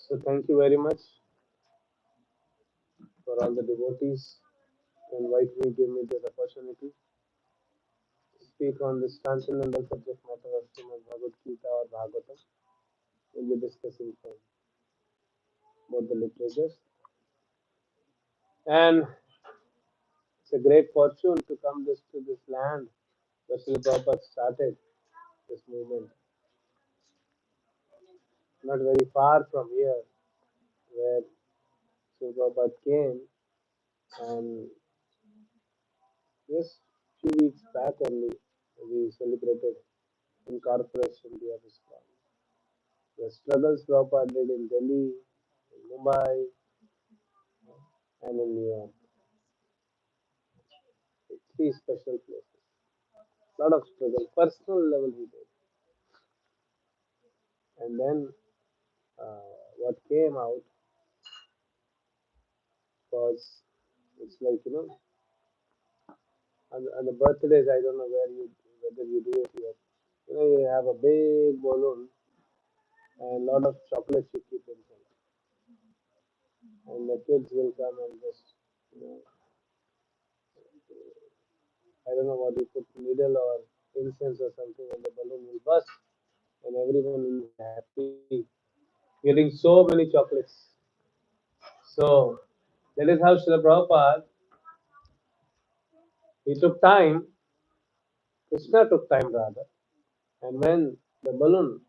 So thank you very much for all the devotees to invite me, give me this opportunity to speak on this transcendental subject matter of Srimad Bhagavad Gita or Bhagavatam. We'll be discussing from both the literatures. And it's a great fortune to come to this land where Srila Prabhupada started this movement. Not very far from here, where Srila Prabhupada came, and just few weeks back only we celebrated incorporation day of ISKCON. The struggles Prabhupada did in Delhi, in Mumbai, and in New York. Three special places. Lot of struggle, personal level he did. And then what came out was, it's like, on the birthdays, I don't know whether you do it here. You have a big balloon and a lot of chocolates you keep inside. And the kids will come and just, you know, I don't know what you put, needle or incense or something, and the balloon will burst, and everyone will be happy, getting so many chocolates. So that is how Srila Prabhupada, he took time, Krishna took time rather, and when the balloon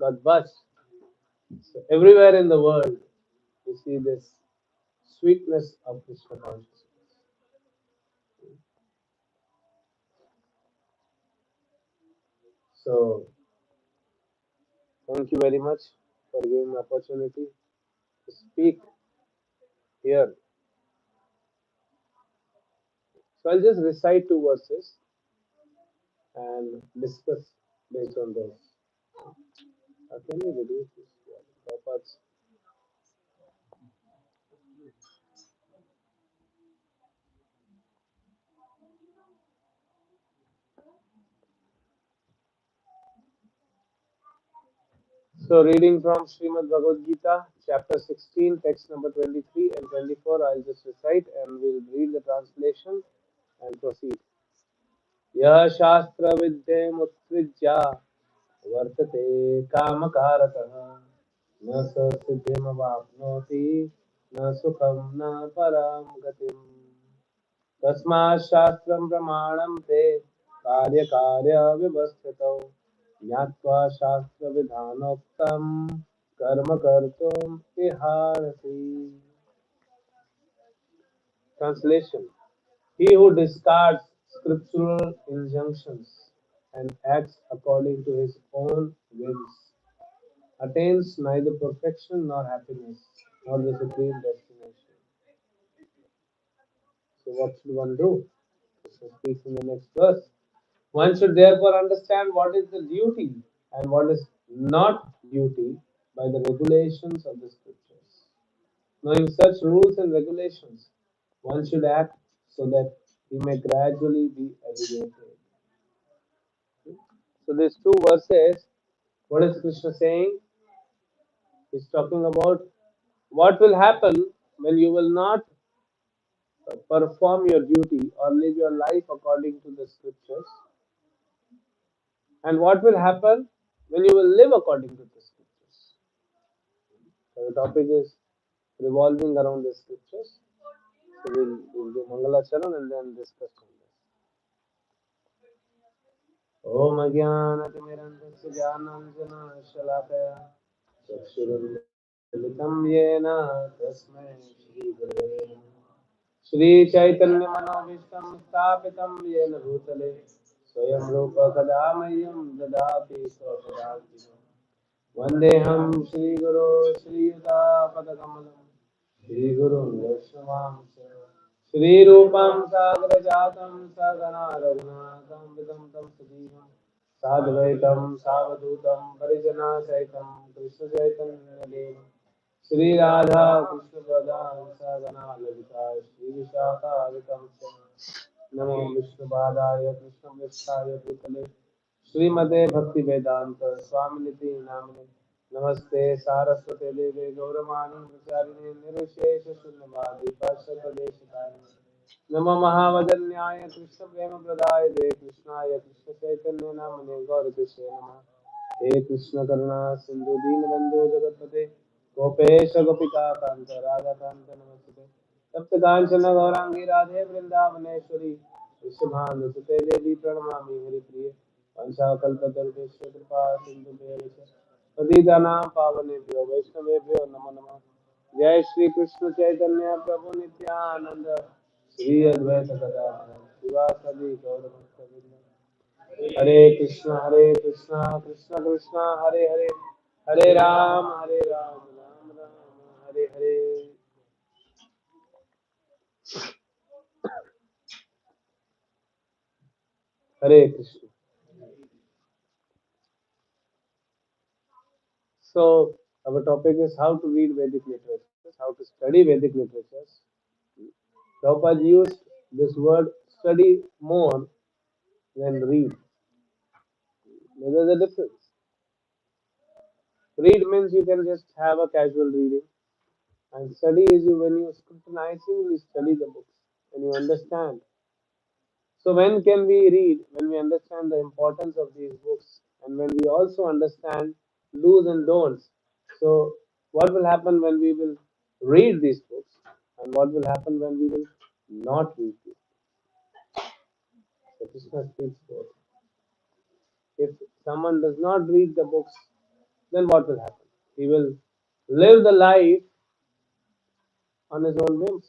got burst, so everywhere in the world you see this sweetness of Krishna consciousness. So thank you very much for giving me opportunity to speak here. So I'll just recite two verses and discuss based on those. Can we reduce this? Prabhupada's. So reading from Srimad Bhagavad Gita, chapter 16, text number 23 and 24, I'll just recite and we'll read the translation and proceed. Yah shastra vidyam utsrijya vartate kamakarataha na sa siddhim avapnoti na sukham na param gatim tasmat shastram pramanam te karya karya vivastitau ज्ञात्वा शास्त्र विधानोक्तम कर्म कर्तुम इहारति. Translation: He who discards scriptural injunctions and acts according to his own whims attains neither perfection nor happiness nor the supreme destination. So what should one do? Krishna speaks in the next verse. One should therefore understand what is the duty and what is not duty by the regulations of the scriptures. Knowing such rules and regulations, one should act so that he may gradually be elevated. So these two verses, what is Krishna saying? He's talking about what will happen when you will not perform your duty or live your life according to the scriptures, and what will happen when you will live according to the scriptures. So the topic is revolving around the scriptures. So we'll do Mangala Charan and then discuss on this. Om Ajnanatimirandasya Jnananjana Shalakaya Chakshurunmilitam Yena Tasmai Shri Gurave Namaः. Shri Chaitanya Manavishtam Sthapitam Yena Bhutale Swayam Rupa Kadamayyam Dadati Swapadati Vandeham Shri Guru Shri Yuta Padakamalam Shri Guru Vaishnavamsa Shri Rupam Sagrajatam Sagana Raghunatham Vidam Tam Sadivam Sadvaitam Savadutam Parijana Saitam Krishna Chaitanya Devam Shri Radha Krishna Pradan Sagana Lalita Shri Vishaka Vikam Namo Vishnu Padaya Krishna Vishaya Bhutale Srimate Bhakti Vedanta Swaminiti Namane नमस्ते सारस्वते देवे गौरवाणी प्रचारिणे निर्विशेष शून्यवादी पार्श्वदेशिकाय नमो महावदन्याय कृष्ण प्रेम प्रदाय दे कृष्णाय कृष्ण चैतन्य नामने गौर कृष्ण नमः हे कृष्ण करुणा सिंधु दीनबंधु जगतपते गोपेश गोपिका कांत राधा कांत नमस्ते तप्त कांचन गौरांगी राधे वृंदावनेश्वरी विश्वभानुसुते देवी प्रणमामि हरिप्रिये वंशाकल्पतरुभ्यश्च कृपा सिन्धुभ्यश्च पतितानां पावनेभ्यो वैष्णवेभ्यो नमो नमः जय श्री कृष्ण चैतन्य प्रभु नित्यानंद श्री अद्वैत गदाधर शिवासादि गौरभक्तवृंद हरे Krishna Krishna Krishna Hare Hare Hare Ram Ram Ram Hare Hare Hare Krishna. So our topic is how to read Vedic literatures, how to study Vedic literatures. Prabhupada used this word study more than read. There is a difference. Read means you can just have a casual reading, and study is you when you scrutinizingly study the books and you understand. So when can we read? When we understand the importance of these books, and when we also understand do's and don'ts. So what will happen when we will read these books, and what will happen when we will not read these? So Krishna speaks both. If someone does not read the books, then what will happen? He will live the life on his own whims.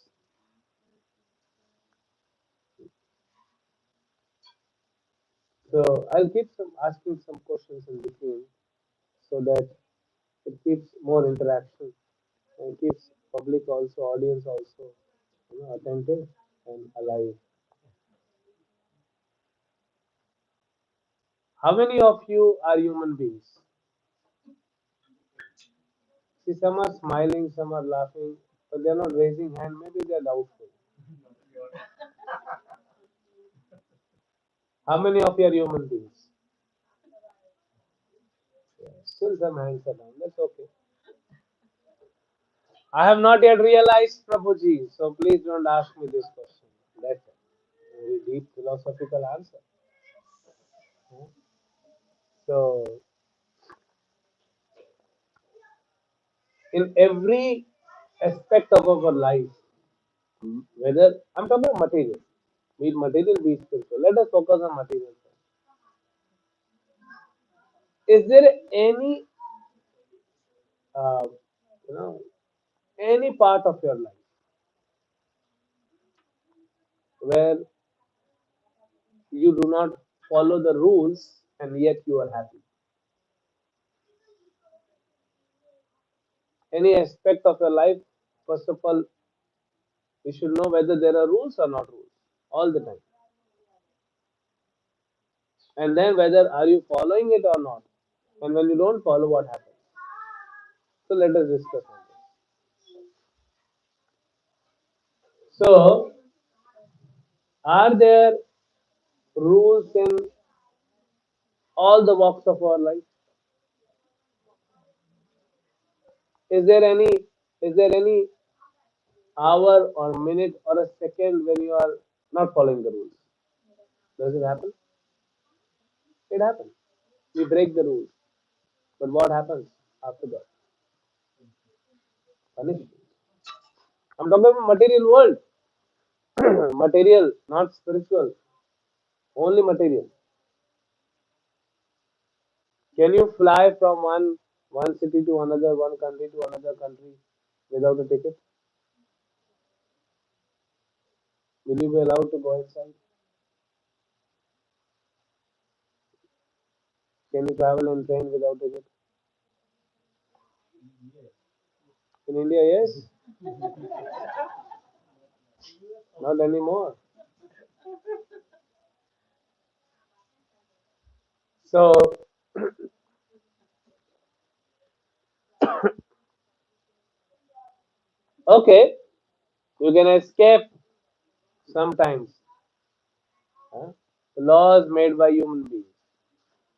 So I'll keep some asking some questions in between so that it keeps more interaction and keeps public also, audience also, attentive and alive. How many of you are human beings? See, some are smiling, some are laughing, but they're not raising hand. Maybe they're doubtful. How many of you are human beings? Yeah, still some hands are down. That's okay. I have not yet realized Prabhuji, so please don't ask me this question. That's a very deep philosophical answer. So, in every aspect of our life, whether I'm talking about material, be it material, be it spiritual, let us focus on material first. Is there any, uh, you know, any part of your life where you do not follow the rules and yet you are happy? Any aspect of your life, first of all, we should know whether there are rules or not rules all the time, and then whether are you following it or not. And when you don't follow, what happens? So let us discuss on this. So, are there rules in all the walks of our life? Is there any is there any hour or minute or a second when you are not following the rules? Does it happen? It happens. We break the rules. But what happens after that? Punishment. I'm talking about material world. Material, not spiritual. Only material. Can you fly from one city to another, one country to another country without a ticket? Will you be allowed to go inside? Can you travel in train without ticket? In India, yes. Not anymore. So, okay, you can escape sometimes. Huh? The laws made by human beings.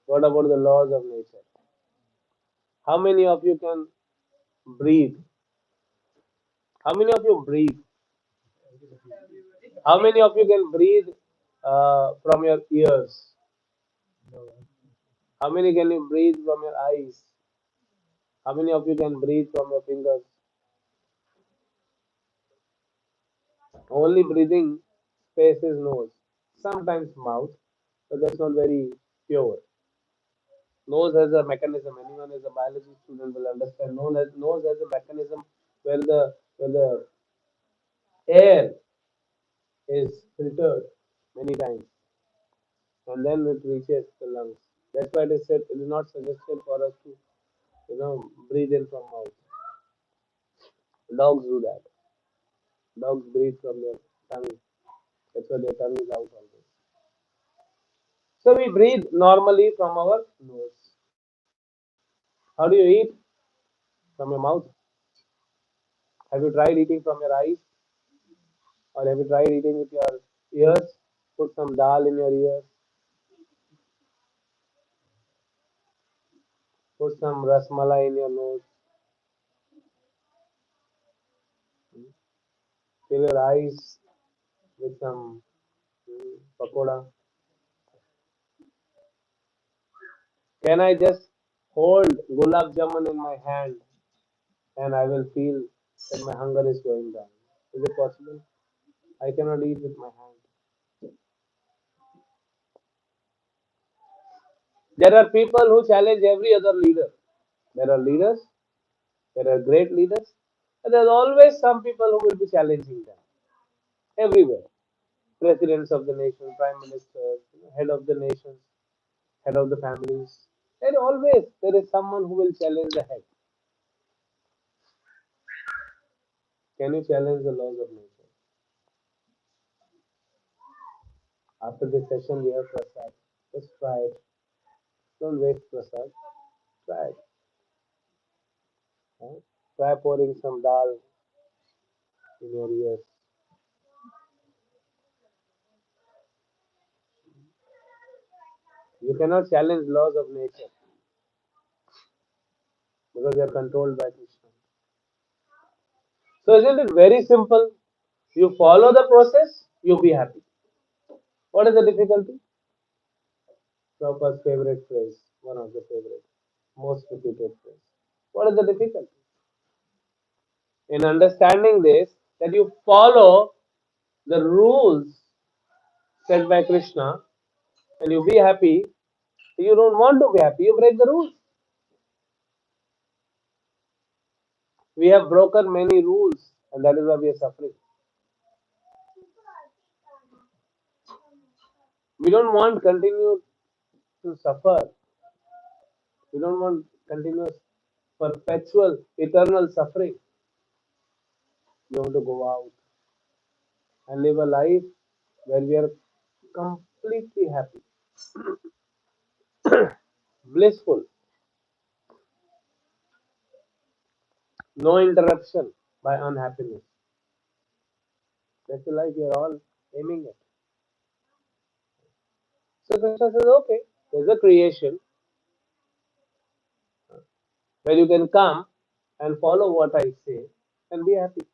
What about the laws of nature? How many of you can breathe? How many of you breathe? How many of you can breathe from your ears? How many can you breathe from your eyes? How many of you can breathe from your fingers? Only breathing space is nose, sometimes mouth, but that's not very pure. Nose has a mechanism. Anyone is a biology student will understand. Nose has a mechanism where the air is filtered many times and then it reaches the lungs. That's why it is said it is not suggested for us to breathe in from mouth. Dogs do that. Dogs breathe from their tongue. That's why their tongue is out always. So we breathe normally from our nose. How do you eat? From your mouth. Have you tried eating from your eyes? Or have you tried eating with your ears? Put some dal in your ears. Put some rasmalai in your nose. Fill your eyes with some pakoda. Can I just hold gulab jamun in my hand and I will feel that my hunger is going down? Is it possible? I cannot eat with my hand. There are people who challenge every other leader. There are leaders, there are great leaders, and there's always some people who will be challenging them everywhere. Presidents of the nation, prime ministers, head of the nations, head of the families. And always there is someone who will challenge the head. Can you challenge the laws of nature? After this session, we have prasad. Just try it. Don't waste prasad. Try it. Huh? Try pouring some dal in your ears. You cannot challenge laws of nature because they are controlled by Krishna. So isn't it very simple? You follow the process, you'll be happy. What is the difficulty? Prabhupada's favorite phrase, one of the favorite, most repeated phrase. What is the difficulty? In understanding this, that you follow the rules set by Krishna and you be happy, you don't want to be happy, you break the rules. We have broken many rules and that is why we are suffering. We don't want continue to suffer. We don't want continuous, perpetual, eternal suffering. We want to go out and live a life where we are completely happy, blissful, no interruption by unhappiness. That's the life we are all aiming at. So Krishna says, okay, there's a creation where you can come and follow what I say and be happy.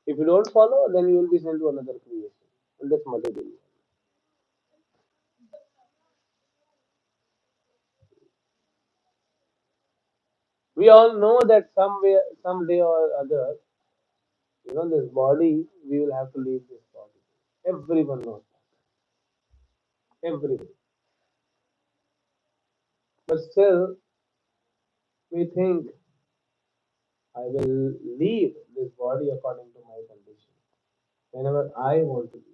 If you don't follow, then you will be sent to another creation. And that's material. We all know that somewhere, someday or other, this body, we will have to leave this body. Everyone knows that. Everyone. But still, we think, I will leave this body according to my condition. Whenever I want to leave.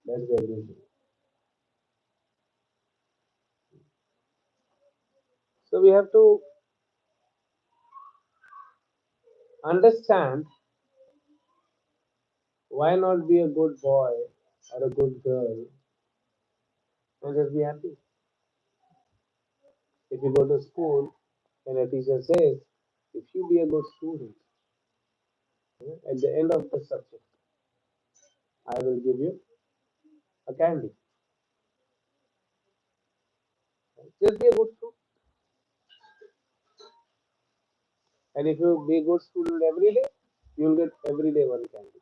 That's the illusion. So we have to understand why not be a good boy or a good girl and just be happy. If you go to school and a teacher says, if you be a good student, at the end of the subject, I will give you a candy. Just be a good student. And if you be good student every day, you'll get every day one candy.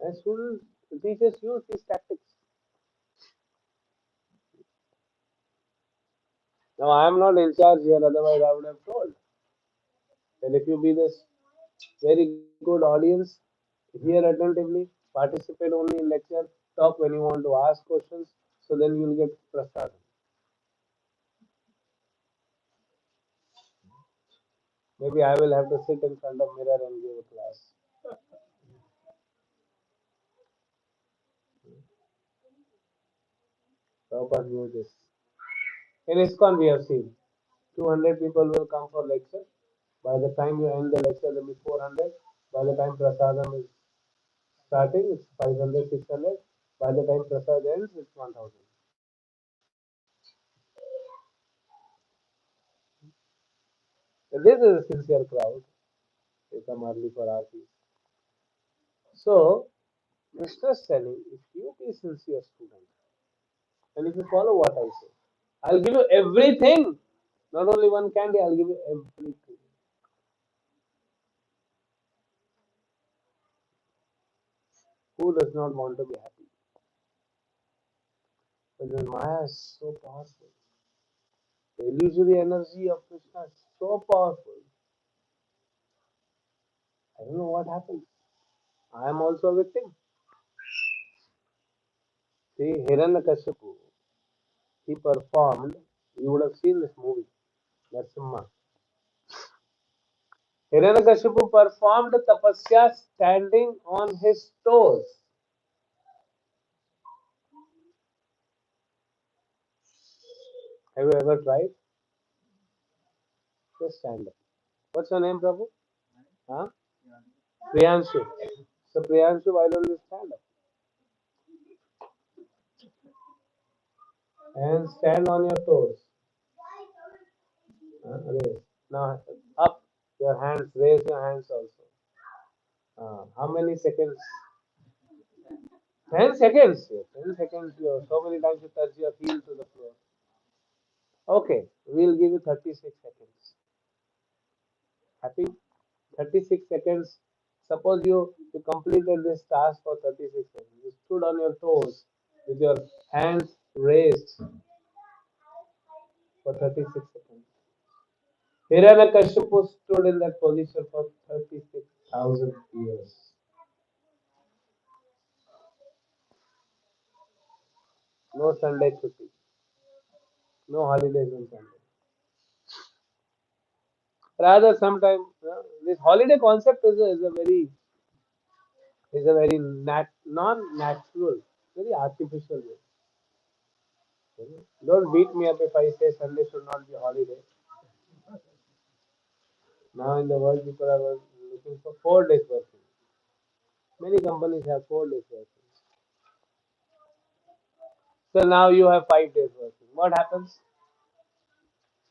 And students, teachers use these tactics. Now I am not in charge here, otherwise I would have told. And if you be this very good audience, hear attentively, participate only in lecture, talk when you want to ask questions, so then you'll get prasadam. Maybe I will have to sit in front of mirror and give a class. Prabhupada knew this. In ISKCON we have seen 200 people will come for lecture. By the time you end the lecture, there will be 400. By the time prasadam is starting, it's 500, 600. By the time prasad ends, it's 1000. This is a sincere crowd. They come early for aarti. So, Krishna is telling, if you be sincere student, and if you follow what I say, I'll give you everything. Not only one candy, I'll give you everything. Who does not want to be happy? But the Maya is so powerful. The illusory energy of Krishna is so powerful. I don't know what happened. I am also a victim. See, Hiranyakashipu, he performed, you would have seen this movie, Narasimha. Hiranyakashipu performed tapasya standing on his toes. Have you ever tried? Just stand up. What's your name, Prabhu? Huh? Priyanshu. So Priyanshu, why don't you stand up? And stand on your toes. Raise. Now up your hands, raise your hands also. How many seconds? 10 seconds. 10 seconds. So many times you touch your heel to the floor. Okay, we'll give you 36 seconds. Happy? 36 seconds. Suppose you completed this task for 36 seconds. You stood on your toes with your hands raised for 36 seconds. Hiranyakashipu stood in that position for 36,000 years. No Sunday chutti. No holidays on Sunday. Rather, sometimes this holiday concept is a very non-natural, very artificial way. Don't beat me up if I say Sunday should not be a holiday. Now in the world, people are looking for 4 days working. Many companies have 4 days working. So now you have 5 days working. What happens?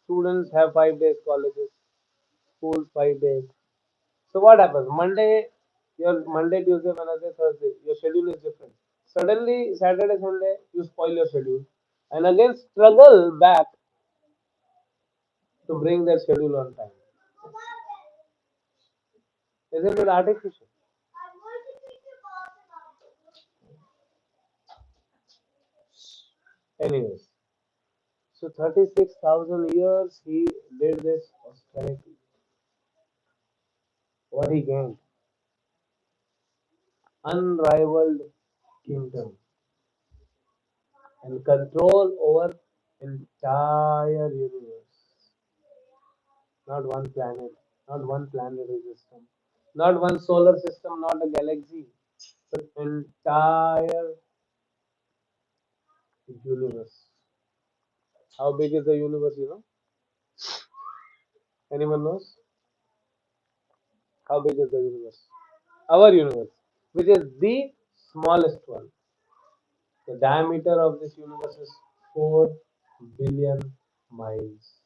Students have 5 days, colleges, schools 5 days. So what happens? Monday, Tuesday, Wednesday, Thursday, your schedule is different. Suddenly, Saturday, Sunday, you spoil your schedule, and again struggle back to bring that schedule on time. Isn't it artificial? Anyways, so 36,000 years he did this austerity. What he gained? Unrivaled kingdom and control over entire universe. Not one planet, not one planetary system, not one solar system, not a galaxy, but entire universe. How big is the universe? Anyone knows? How big is the universe? Our universe, which is the smallest one. The diameter of this universe is 4 billion miles.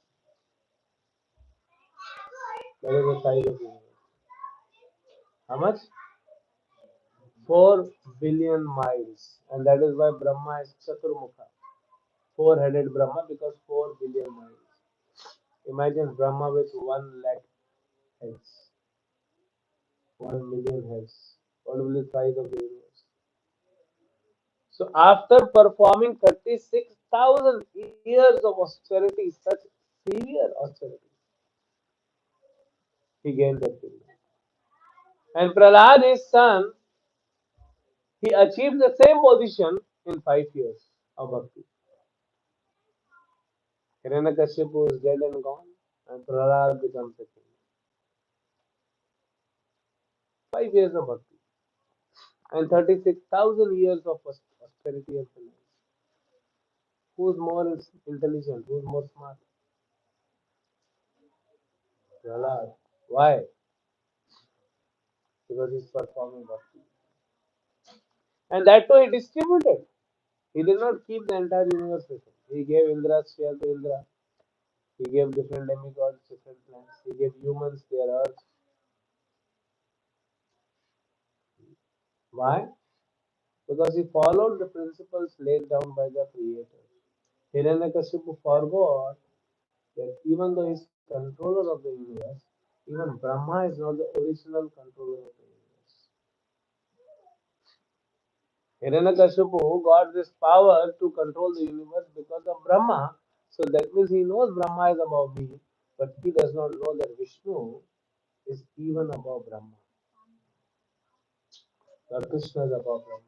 That is the size of the universe. How much? 4 billion miles. And that is why Brahma is Chaturmukha. Four-headed Brahma because 4 billion miles. Imagine Brahma with 1 lakh heads, 1 million heads. What will be the size of the universe? So after performing 36,000 years of austerity, such severe austerity, he gained that kingdom. And Prahlad, his son, he achieved the same position in 5 years of bhakti. Hiranyakashipu is dead and gone, and Prahlad becomes a king. 5 years of bhakti and 36,000 years of austerity and finance. Who's more intelligent? Who's more smart? Prahlad. Why? Because he's performing bhakti. And that too he distributed. He did not keep the entire universe with him. He gave Indra's share to Indra. He gave different demigods different planets. He gave humans their earth. Why? Because he followed the principles laid down by the Creator. Hiranyakashipu forgot that even though he's controller of the universe, even Brahma is not the original controller of the universe. Hiranyakashipu got this power to control the universe because of Brahma. So that means he knows Brahma is above me, but he does not know that Vishnu is even above Brahma. Lord Krishna is above Brahma.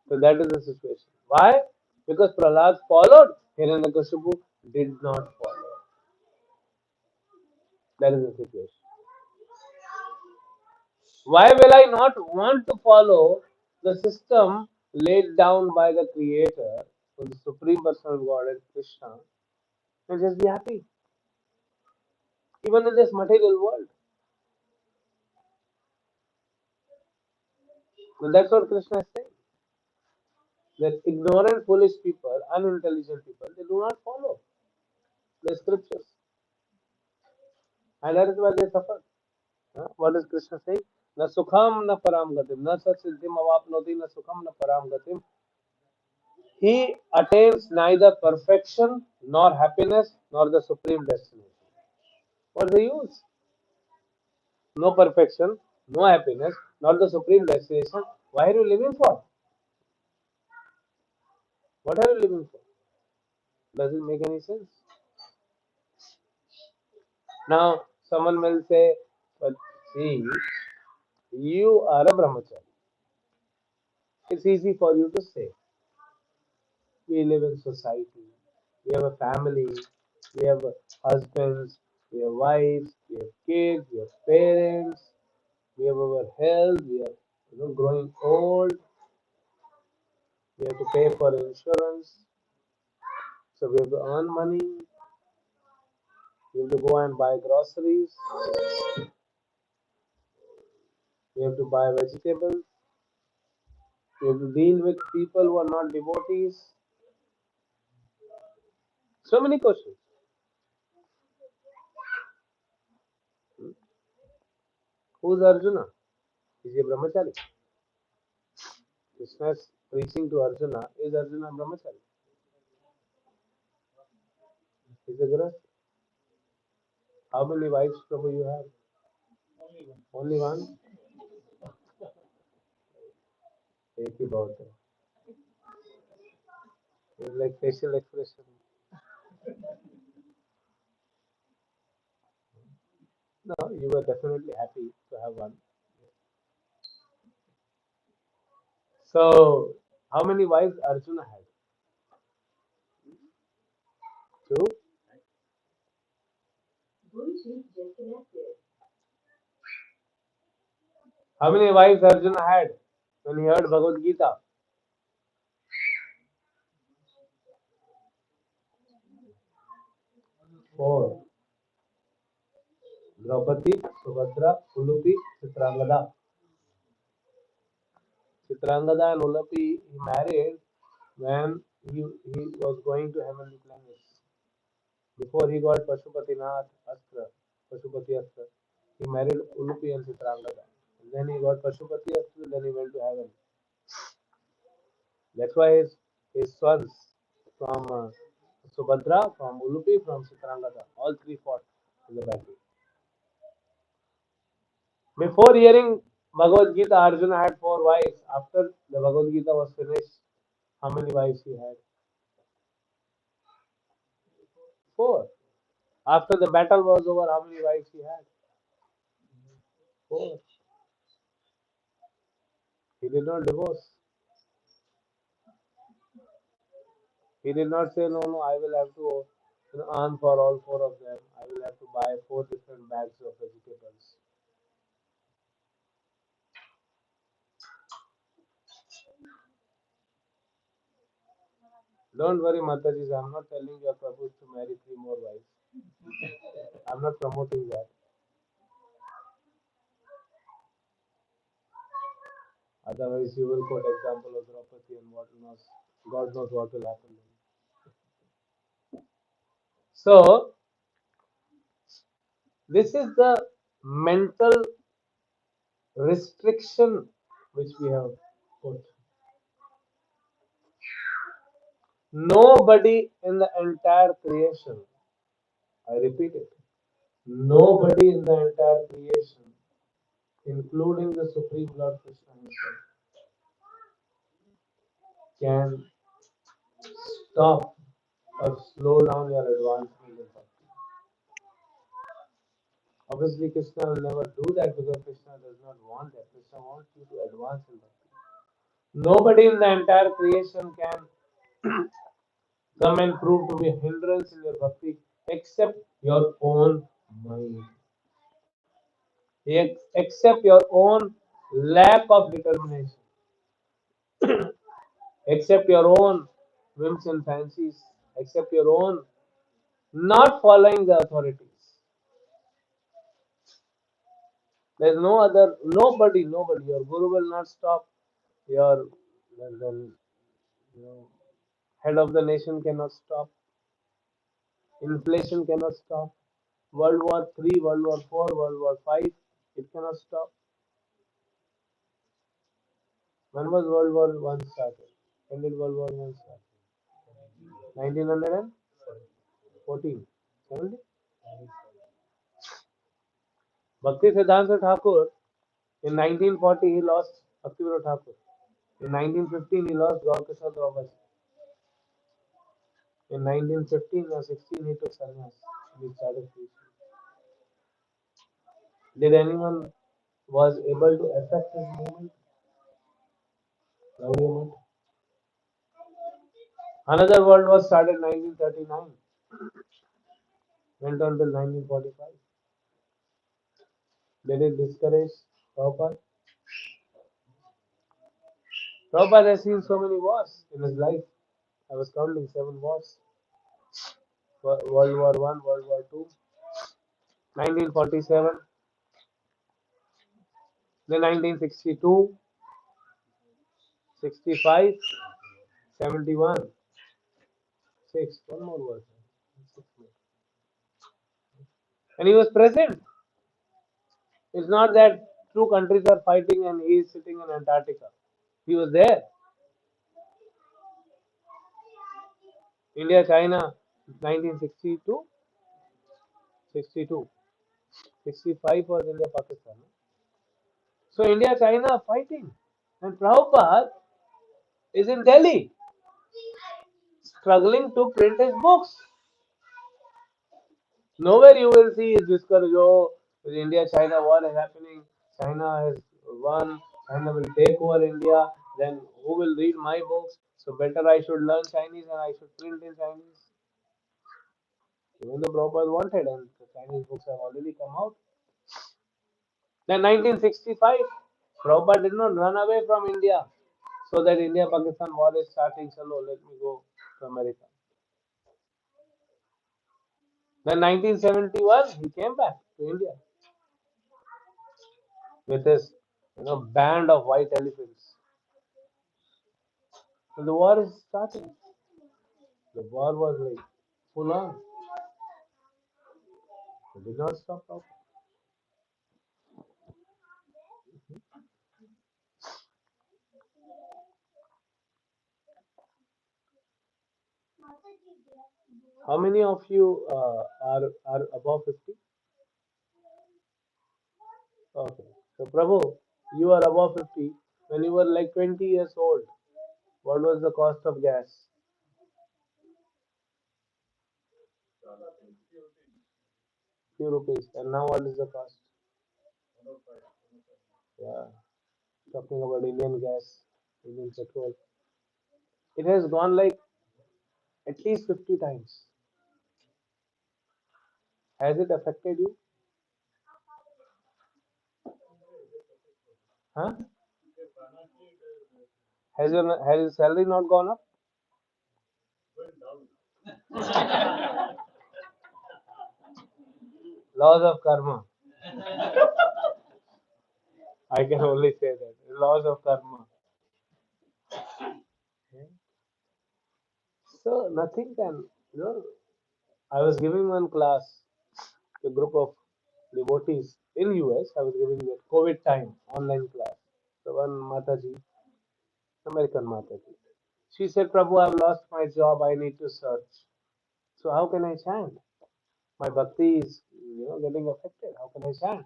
So that is the situation. Why? Because Prahlad followed, Hiranyakashipu did not follow. That is the situation. Why will I not want to follow the system laid down by the Creator, so the Supreme Personal Godhead Krishna, and just be happy, even in this material world? And that's what Krishna is saying. That ignorant, foolish people, unintelligent people, they do not follow the scriptures. And that is why they suffer. What is Krishna saying? Na sukham na param gatim, na satsiddhim avapnoti, na sukham na param gatim. He attains neither perfection nor happiness nor the supreme destination. What's the use? No perfection, no happiness, nor the supreme destination. Why are you living for? What are you living for? Does it make any sense? Now, someone will say, but see, you are a brahmachari. It's easy for you to say. We live in society. We have a family. We have husbands. We have wives. We have kids. We have parents. We have our health. We are growing old. We have to pay for insurance. So we have to earn money. We have to go and buy groceries. We have to buy vegetables. We have to deal with people who are not devotees. So many questions. Who's Arjuna? Is he a brahmachari? Krishna is preaching to Arjuna. Is Arjuna a brahmachari? Is a grahastha. How many wives, Prabhu, you have? Only one? एक ही बहुत है. It's like facial expression. No, you were definitely happy to have one. So, how many wives Arjuna had? Two? How many wives Arjuna had when he heard Bhagavad Gita? Four. Draupadi, Subhadra, Ulupi, Chitrangada. Chitrangada and Ulupi he married when he was going to heavenly planets. Before he got Pashupatinath Astra, Pashupati Astra, he married Ulupi and Chitrangada. And then he got Pashupati Astra, then he went to heaven. That's why his sons from Subhadra, from Ulupi, from Chitrangada, all three fought in the battle. Before hearing Bhagavad Gita, Arjuna had four wives. After the Bhagavad Gita was finished, how many wives he had? Four. After the battle was over, how many wives he had? Four. He did not divorce. He did not say, no, no, I will have to earn for all four of them. I will have to buy four different bags of vegetables. Don't worry, Mataji, I'm not telling your Prabhu to marry three more wives. I'm not promoting that. Otherwise, you will quote example of Draupadi and what knows. God knows what will happen. So, this is the mental restriction which we have put. Nobody in the entire creation, I repeat it, nobody in the entire creation, including the Supreme Lord Krishna himself, can stop or slow down your advancement in bhakti. Obviously, Krishna will never do that because Krishna does not want that. Krishna wants you to advance in bhakti. Nobody in the entire creation can come and prove to be a hindrance in your bhakti except your own mind. Except your own lack of determination, except your own whims and fancies, except your own not following the authorities. There is no other, nobody. Your guru will not stop. Your you know, head of the nation cannot stop. Inflation cannot stop. World War III, World War IV, World War V, it cannot stop. When was World War One started? When did World War One start? 1914, 70. Bhakti Siddhanta Thakur, in 1940 he lost Bhaktivinoda Thakur. In 1915 he lost Gaurkishore Draupadi. In 1915 or 16 he took sannyas. He started preaching. Did anyone was able to affect his movement? No. Another world was started in 1939. Went on till 1945. Did it discourage Prabhupada? Prabhupada has seen so many wars in his life. I was counting 7 wars. World War One, World War Two, 1947, then 1962, 65, 71, 6. One more word. And he was present. It's not that two countries are fighting and he is sitting in Antarctica. He was there. India, China, 1962, 62, 65 was India, Pakistan. So India, China are fighting. And Prabhupada is in Delhi, struggling to print his books. Nowhere you will see is discouraged, oh, India-China war is happening, China has won, China will take over India, then who will read my books? So better I should learn Chinese and I should print in Chinese. Even the Prabhupada wanted and the Chinese books have already come out. Then 1965, Prabhupada did not run away from India so that India-Pakistan war is starting, chalo, let me go to America. Then 1971, he came back to India with his band of white elephants. So the war is starting. The war was like full on. It did not stop now. How many of you are above 50? Okay. So, Prabhu, you are above 50. When you were like 20 years old, what was the cost of gas? Few rupees. And now what is the cost? Yeah. Talking about Indian gas, Indian petrol. It has gone like at least 50 times. Has it affected you? Huh? Has your salary not gone up? Laws of karma. I can only say that. Laws of karma. So nothing can, you know. I was giving one class to a group of devotees in US. I was giving that COVID time online class. So one Mataji, American Mataji, she said, Prabhu, I've lost my job. I need to search. So how can I chant? My bhakti is, getting affected. How can I chant?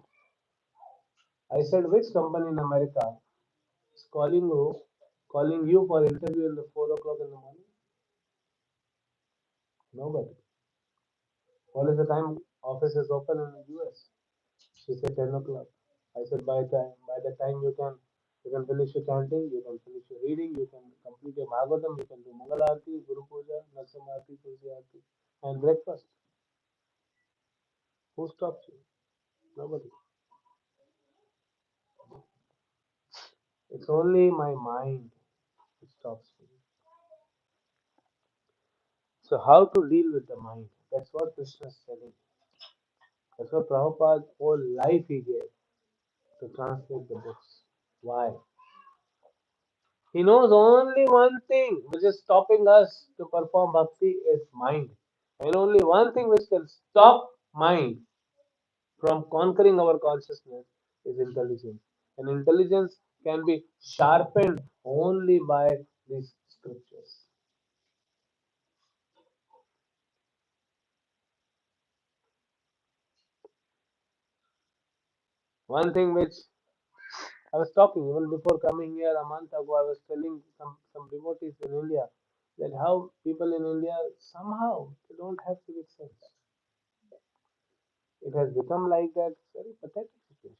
I said, which company in America is calling you for interview in the 4 o'clock in the morning? Nobody. What is the time office is open in the US? She said 10 o'clock. I said by the time you can finish your chanting, you can finish your reading, you can complete your Bhagavatam, you can do Mangal Aarti, Guru Puja, Narsima Aarti, Tulsi Aarti, and breakfast. Who stops you? Nobody. It's only my mind which stops me. So how to deal with the mind? That's what Krishna is telling. That's what Prabhupada's whole life he gave to translate the books. Why? He knows only one thing which is stopping us to perform bhakti is mind. And only one thing which can stop mind from conquering our consciousness is intelligence. And intelligence can be sharpened only by these scriptures. One thing which I was talking even before coming here a month ago, I was telling some devotees in India that how people in India somehow they don't have civic sense. It has become like that very pathetic situation.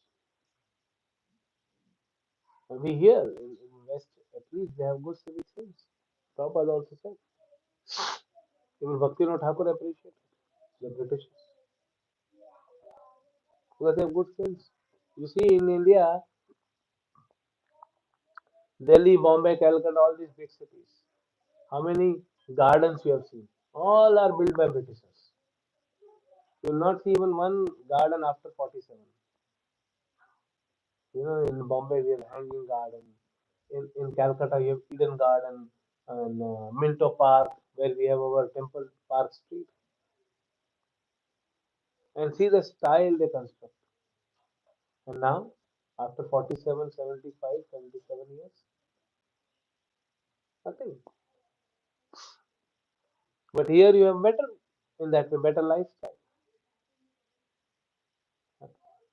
And we here in West, at least they have good civic sense. Prabhupada also said. Even Bhaktivinoda Thakur appreciated the Britishers because they have good skills. You see, in India, Delhi, Bombay, Calcutta, all these big cities, how many gardens you have seen? All are built by Britishers. You will not see even one garden after 47. In Bombay we have Hanging Garden. In Calcutta you have Eden Garden and Minto Park, where we have our Temple Park Street. And see the style they construct. And now, after 47, 75, 77 years, nothing. But here you have better, in that way, better lifestyle.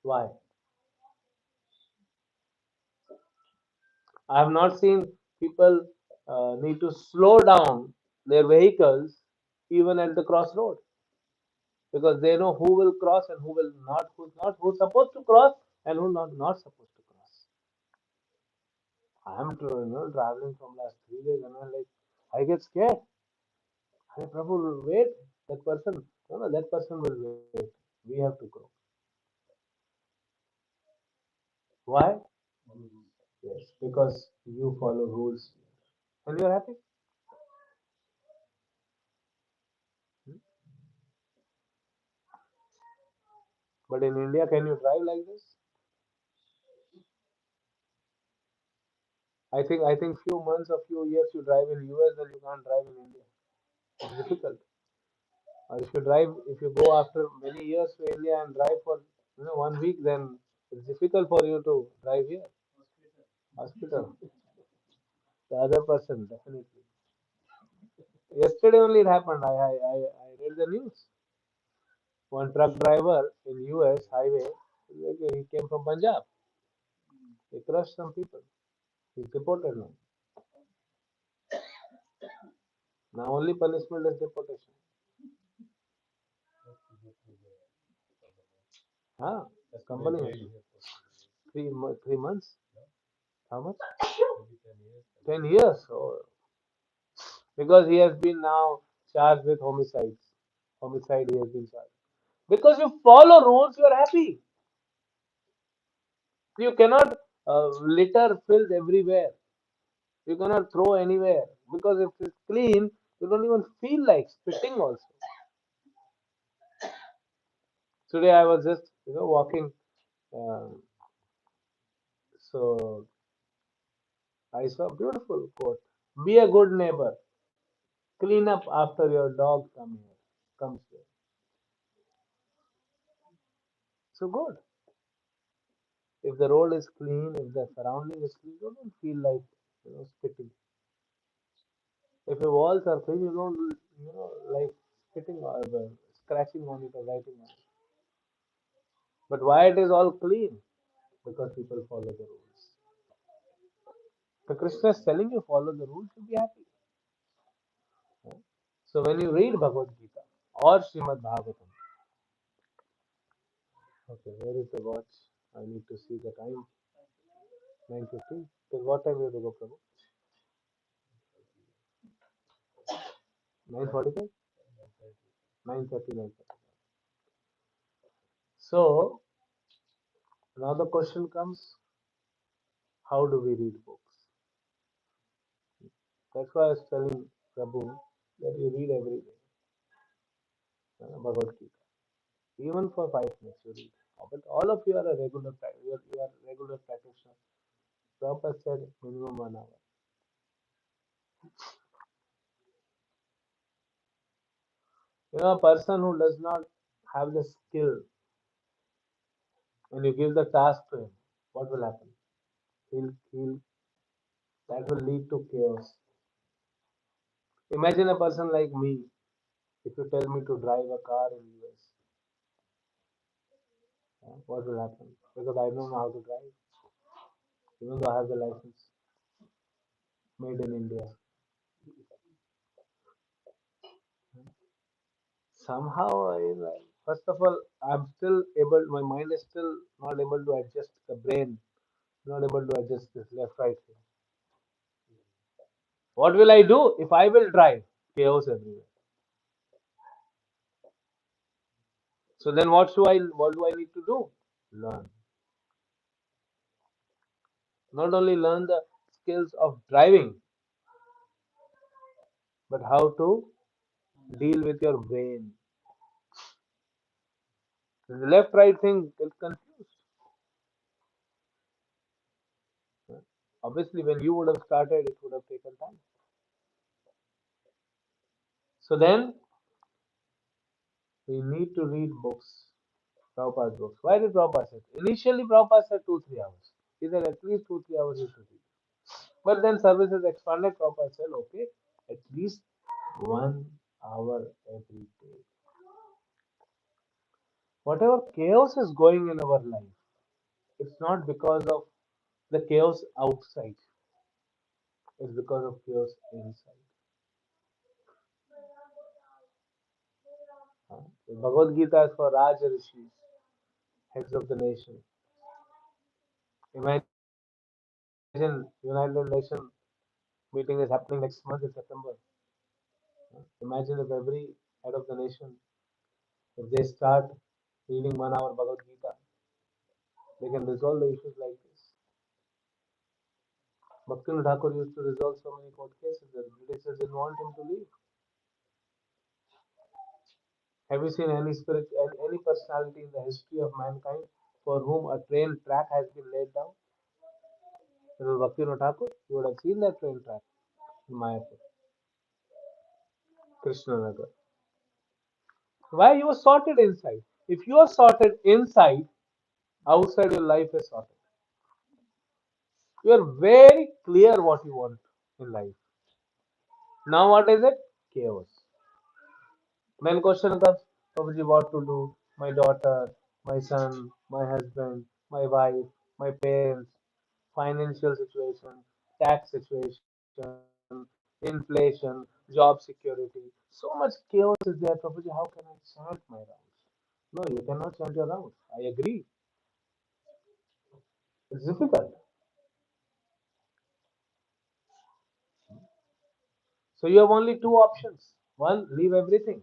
Why? I have not seen people need to slow down their vehicles even at the crossroad because they know who will cross and who will not, who's supposed to cross and who's not supposed to cross. I am traveling from last 3 days and I get scared. Hey, Prabhu, wait, that person, no, that person will wait. We have to go. Why? Yes, because you follow rules and you're happy. Hmm? But in India, can you drive like this? I think few months or few years you drive in US and you can't drive in India. It's difficult. Or if you go after many years to India and drive for 1 week, then it's difficult for you to drive here. Hospital. The other person definitely. Yesterday only it happened. I read the news. One truck driver in US highway, like, he came from Punjab. He crushed some people. He's deported now. Now only punishment is deportation. Huh? Company has 3 months. How much? 10 years. Oh, because he has been now charged with homicides. Homicide he has been charged. Because you follow rules, you are happy. You cannot litter filth everywhere. You cannot throw anywhere because if it's clean, you don't even feel like spitting. Also, today I was just walking, uh, so I saw a beautiful quote: "Be a good neighbor. Clean up after your dog comes here." So good. If the road is clean, if the surrounding is clean, you don't feel like spitting. If your walls are clean, you don't like spitting or scratching on it or writing on it. But why it is all clean? Because people follow the rules. So Krishna is telling you follow the rules, you'll be happy. So when you read Bhagavad Gita or Srimad Bhagavatam, okay, where is the watch? I need to see the time. 9:15. Till what time you have to go, Prabhu? 9:45? 9:30, 9:30. So now the question comes, how do we read books? That's why I was telling Prabhu that you read every day Bhagavad Gita. Even for 5 minutes you read. But all of you are a regular you are regular practitioners. Prabhupada said minimum 1 hour. A person who does not have the skill, when you give the task to him, what will happen? He'll that will lead to chaos. Imagine a person like me. If you tell me to drive a car in US, what will happen? Because I don't know how to drive, even though I have the license made in India. Somehow, first of all, I'm still able. My mind is still not able to adjust the brain, not able to adjust this left right thing. What will I do if I will drive? Chaos everywhere. So then what do I need to do? Learn. Not only learn the skills of driving, but how to deal with your brain. The left right thing gets confused. Obviously, when you would have started, it would have taken time. So then we need to read books, Prabhupada's books. Why did Prabhupada say? Initially, Prabhupada said 2-3 hours. He said at least 2-3 hours you should read. But then services expanded. Prabhupada said, okay, at least 1 hour every day. Whatever chaos is going in our life, it's not because of the chaos outside, it's because of chaos inside. The Bhagavad Gita is for Raja Rishis, heads of the nation. Imagine United Nations meeting is happening next month in September. Imagine if every head of the nation, if they start reading 1 hour Bhagavad Gita, they can resolve the issues like this. Bhaktivinoda Thakur used to resolve so many court cases that the Britishers didn't want him to leave. Have you seen any personality in the history of mankind for whom a train track has been laid down? It was Bhaktivinoda Thakur. You would have seen that train track in Mayapur, Krishnanagar. Why? You are sorted inside. If you are sorted inside, outside your life is sorted. You are very clear what you want in life. Now what is it? chaos. Then question comes, Prabhuji, what to do? My daughter, my son, my husband, my wife, my parents, financial situation, tax situation, inflation, job security. So much chaos is there, Prabhuji. How can I chant my rounds? No, you cannot chant your rounds. I agree. It's difficult. So you have only two options. One, leave everything.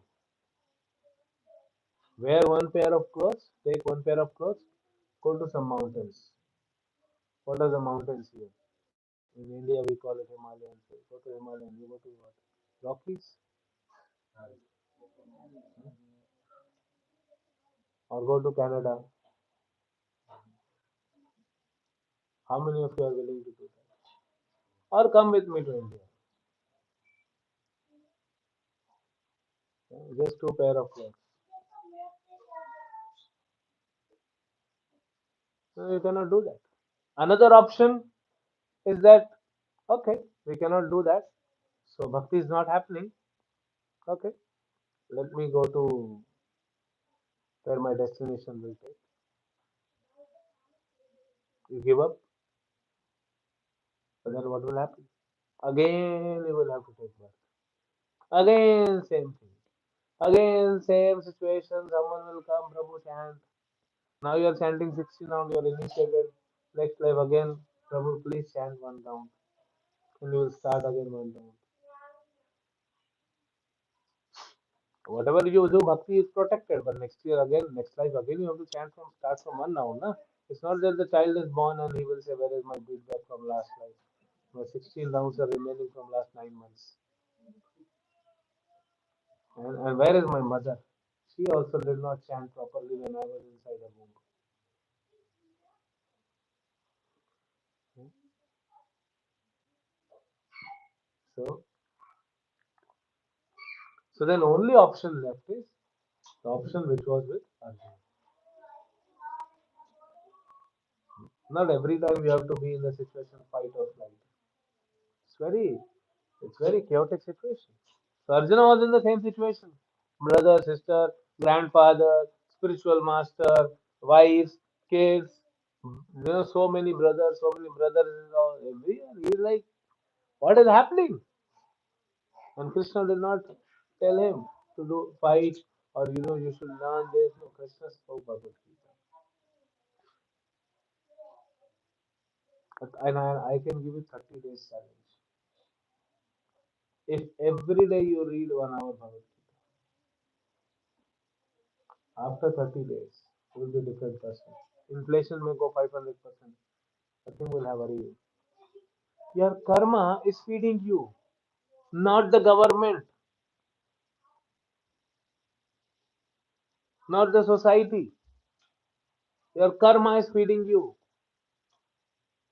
Wear one pair of clothes, take one pair of clothes, go to some mountains. What are the mountains here? In India, we call it Himalayan. So go to Himalayan, you go to what? Rockies or go to Canada. How many of you are willing to do that? Or come with me to India. Just two pair of clothes. So you cannot do that. Another option is that okay, we cannot do that. So bhakti is not happening. Okay, let me go to where my destination will take. You give up, but then what will happen? Again, you will have to take birth. Again, same thing. Again, same situation. Someone will come, Prabhu chant. Now you are chanting 60 round, you are initiated. Next life again, Prabhu, please chant one round. And you will start again one round. Whatever you do, bhakti is protected. But next year again, next life again, you have to chant from start from one round. Na? It's not that the child is born and he will say, where is my feedback from last life? My 16 rounds are remaining from last 9 months. And where is my mother? She also did not chant properly when I was inside her womb. So, so then only option left is the option which was with Arjuna. Not every time you have to be in the situation fight or flight. It's very, it's very chaotic situation. So Arjuna was in the same situation. Brother, sister, grandfather, spiritual master, wives, kids. So many brothers, so many brothers. Everywhere. He's like, what is happening? And Krishna did not tell him to do fight or you should learn this. No, Krishna spoke Bhagavad Gita. And I can give you 30 days challenge. If every day you read 1 hour Bhagavad Gita, after 30 days, you will be a different person. Inflation may go 500%. Nothing will have worry you. Your karma is feeding you, not the government, not the society. Your karma is feeding you.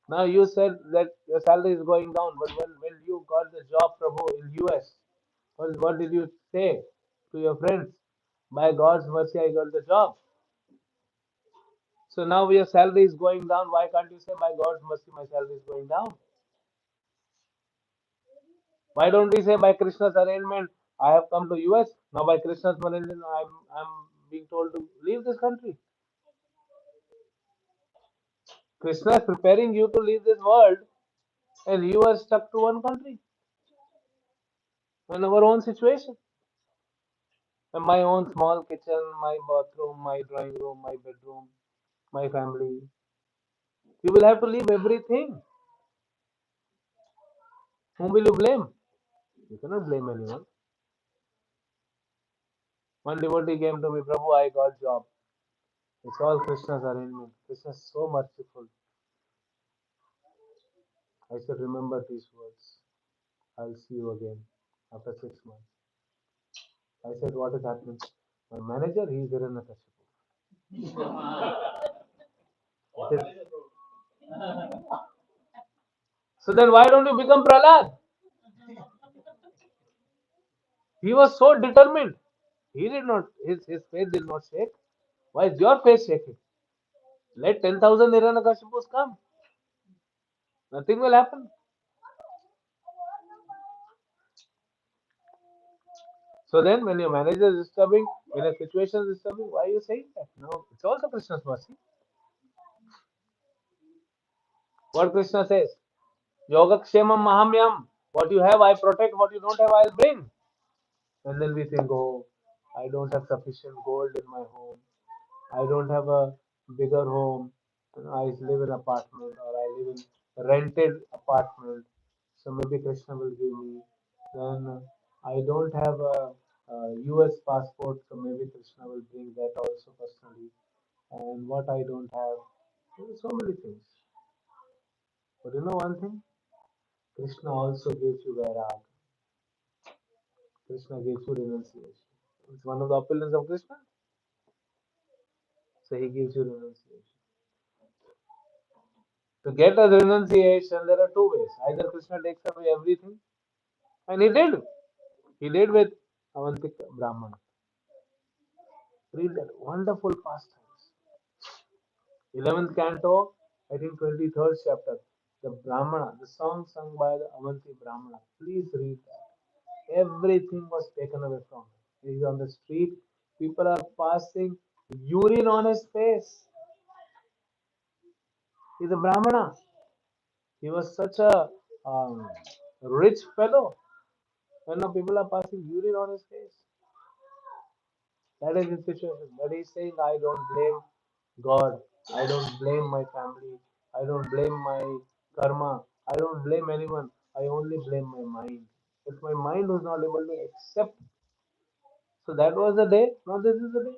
Now you said that your salary is going down, but when you got the job, Prabhu, in US, what did you say to your friends? By God's mercy, I got the job. So now your salary is going down. Why can't you say, by God's mercy, my salary is going down? Why don't we say, by Krishna's arrangement, I have come to US. Now by Krishna's arrangement, I'm being told to leave this country. Krishna is preparing you to leave this world, and you are stuck to one country in our own situation. And my own small kitchen, my bathroom, my drawing room, my bedroom, my family. You will have to leave everything. Whom will you blame? You cannot blame anyone. One devotee came to me, Prabhu, I got job. It's all Krishna's arrangement. Krishna is so merciful. I said, remember these words. I'll see you again after 6 months. I said, what is happening? My manager, he is Hiranyakashipu. I said, so then why don't you become Prahlad? He was so determined. He did not, his faith did not shake. Why is your faith shaking? Let 10,000 Hiranyakashipus come. Nothing will happen. So then, when your manager is disturbing, when a situation is disturbing, why are you saying that? No, it's also Krishna's mercy. What Krishna says, Yogakshemam Mahamyam. What you have, I protect. What you don't have, I'll bring. And then we think, oh, I don't have sufficient gold in my home. I don't have a bigger home. I live in apartment or I live in rented apartment. So maybe Krishna will give me. Then I don't have a US passport, so maybe Krishna will bring that also personally. And what I don't have, there are so many things. But you know one thing? Krishna also gives you vairag. Krishna gives you renunciation. It's one of the opulence of Krishna. So he gives you renunciation. To get a renunciation, there are two ways. Either Krishna takes away everything, and he did. He did with Avantik Brahmana. Read that wonderful pastimes. 11th canto, I think 23rd chapter. The Brahmana, the song sung by the Avanti Brahmana. Please read that. Everything was taken away from him. He's on the street. People are passing urine on his face. He's a Brahmana. He was such a rich fellow. And now people are passing urine on his face. That is his situation. But he's saying, I don't blame God. I don't blame my family. I don't blame my karma. I don't blame anyone. I only blame my mind. If my mind was not able to accept, so that was the day. Now this is the day.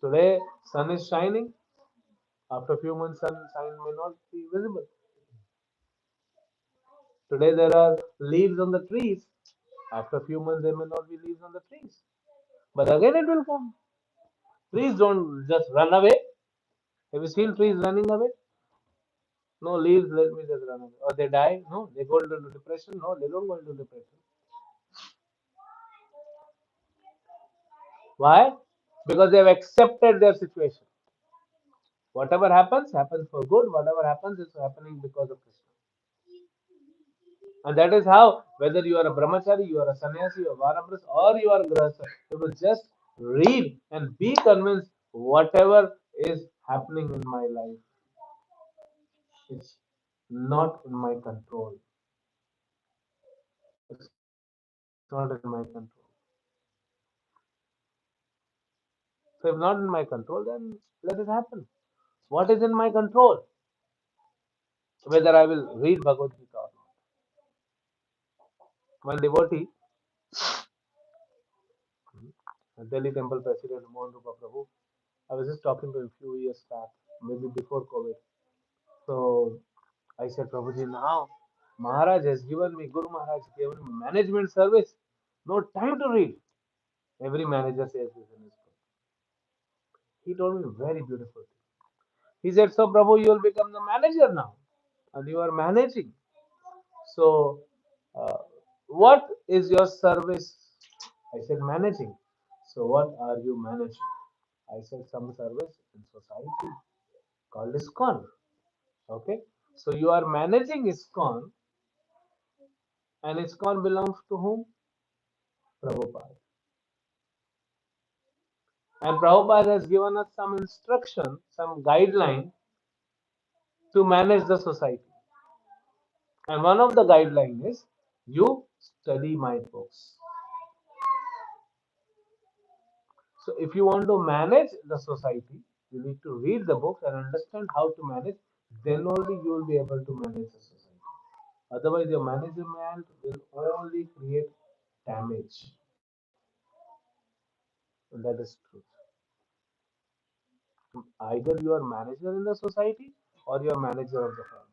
Today, sun is shining. After a few months, sun shine may not be visible. Today, there are leaves on the trees. After a few months, there may not be leaves on the trees. But again, it will come. Trees don't just run away. Have you seen trees running away? No leaves, let me just run away. Or they die? No, they go into depression? No, they don't go into depression. Why? Because they have accepted their situation. Whatever happens, happens for good. Whatever happens is happening because of Krishna. And that is how, whether you are a brahmachari, you are a sannyasi, you are vanaprastha, or you are a grahastha, you will just read and be convinced whatever is happening in my life is not in my control. It's not in my control. So if not in my control, then let it happen. What is in my control? Whether I will read Bhagavad Gita or not. One devotee, Delhi Temple President Mohan Rupa Prabhu, I was just talking to him a few years back, maybe before COVID. So I said, Prabhuji, now Maharaj has given me, Guru Maharaj has given me management service. No time to read. Every manager says this in his book. He told me very beautiful thing. He said, so Prabhu, you will become the manager now. And you are managing. So, what is your service? I said, managing. So, what are you managing? I said, some service in society called ISKCON. Okay. So, you are managing ISKCON, and ISKCON belongs to whom? Prabhupada. And Prabhupada has given us some instruction, some guideline to manage the society. And one of the guidelines is you study my books. So if you want to manage the society, you need to read the books and understand how to manage. Then only you will be able to manage the society. Otherwise, your management will only create damage. And that is true. Either you are manager in the society or you are manager of the family.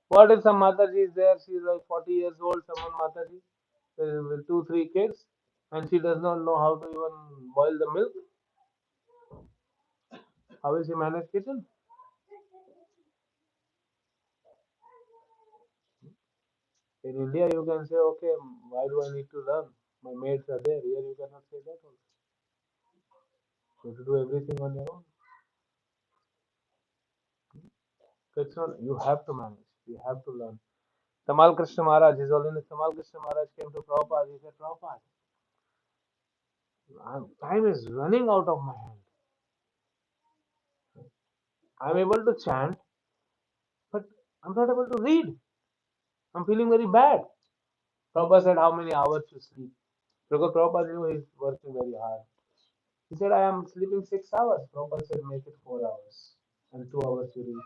What if some Mataji is there? She is like 40 years old, someone Mataji with two, three kids, and she does not know how to even boil the milk. How will she manage kitchen? In India, you can say, okay, why do I need to learn? My mates are there. Here, you cannot say that also. You have to do everything on your own. So it's not, you have to manage, you have to learn. Tamal Krishna Maharaj, His Holiness Tamal Krishna Maharaj came to Prabhupada. He said, Prabhupada, time is running out of my hand. I'm able to chant, but I'm not able to read. I'm feeling very bad. Prabhupada said, how many hours you sleep? Because Prabhupada knew he's working very hard. He said, I am sleeping 6 hours. Prabhupada said, make it 4 hours. And 2 hours you read.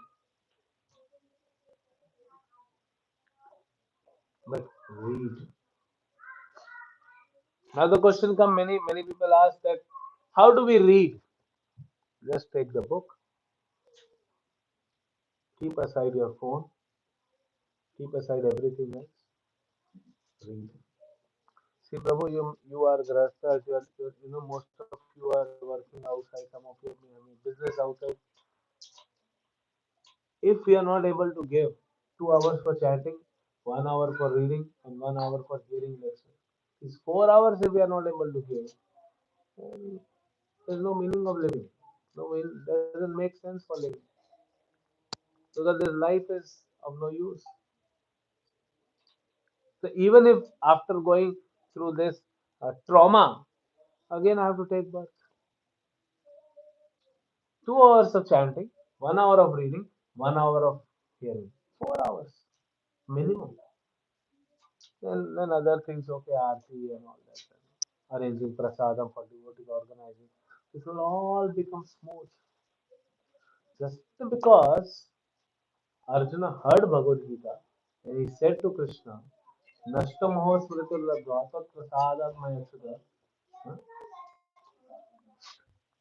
But read. Now the question comes, many people ask that, how do we read? Just take the book, keep aside your phone, keep aside everything else, read. See, Prabhu, you are grastas, most of you are working outside, some of you I mean, business outside. If we are not able to give 2 hours for chatting, 1 hour for reading, and 1 hour for hearing lecture, it's 4 hours if we are not able to give. Then there's no meaning of living. No, doesn't make sense for living. So that this life is of no use. So even if after going through this trauma, again I have to take birth. 2 hours of chanting, 1 hour of reading, 1 hour of hearing. 4 hours minimum. Then other things, okay, RT and all that. Arranging prasadam for devotees, organizing. This will all become smooth. Just because Arjuna heard Bhagavad Gita and he said to Krishna, Nashtam ho smriturladvatat prasadat mayachudha.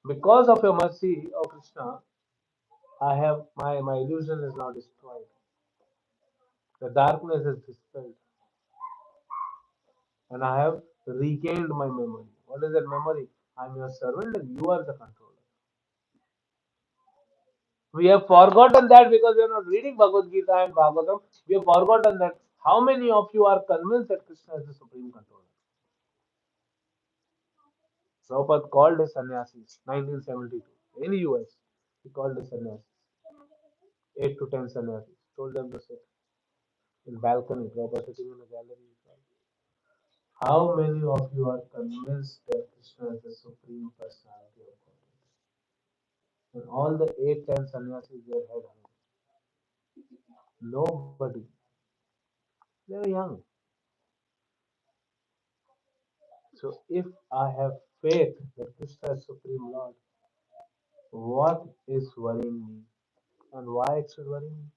Because of your mercy, O Krishna, I have my illusion is now destroyed. The darkness is dispelled. And I have regained my memory. What is that memory? I'm your servant and you are the controller. We have forgotten that because we are not reading Bhagavad Gita and Bhagavatam. We have forgotten that. How many of you are convinced that Krishna is the supreme controller? Prabhupada called his sannyasis 1972 in the US. He called his sannyasis 8 to 10 sannyasis. Told them to sit in balcony. Prabhupada sitting in a gallery. How many of you are convinced that Krishna is the supreme personality of God? And all the 8, 10 sannyasis, their head hung. Nobody. They were young. So if I have faith that Krishna is Supreme Lord, what is worrying me? And why it should worry me?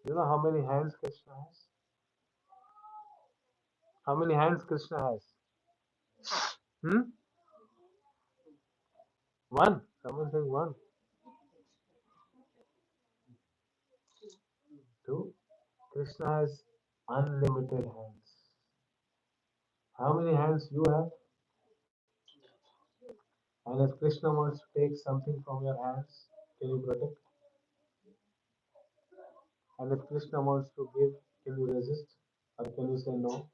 You know how many hands Krishna has? How many hands Krishna has? Hmm? One. Someone saying one. Two. Krishna has unlimited hands. How many hands you have? And if Krishna wants to take something from your hands, can you protect? And if Krishna wants to give, can you resist? Or can you say no?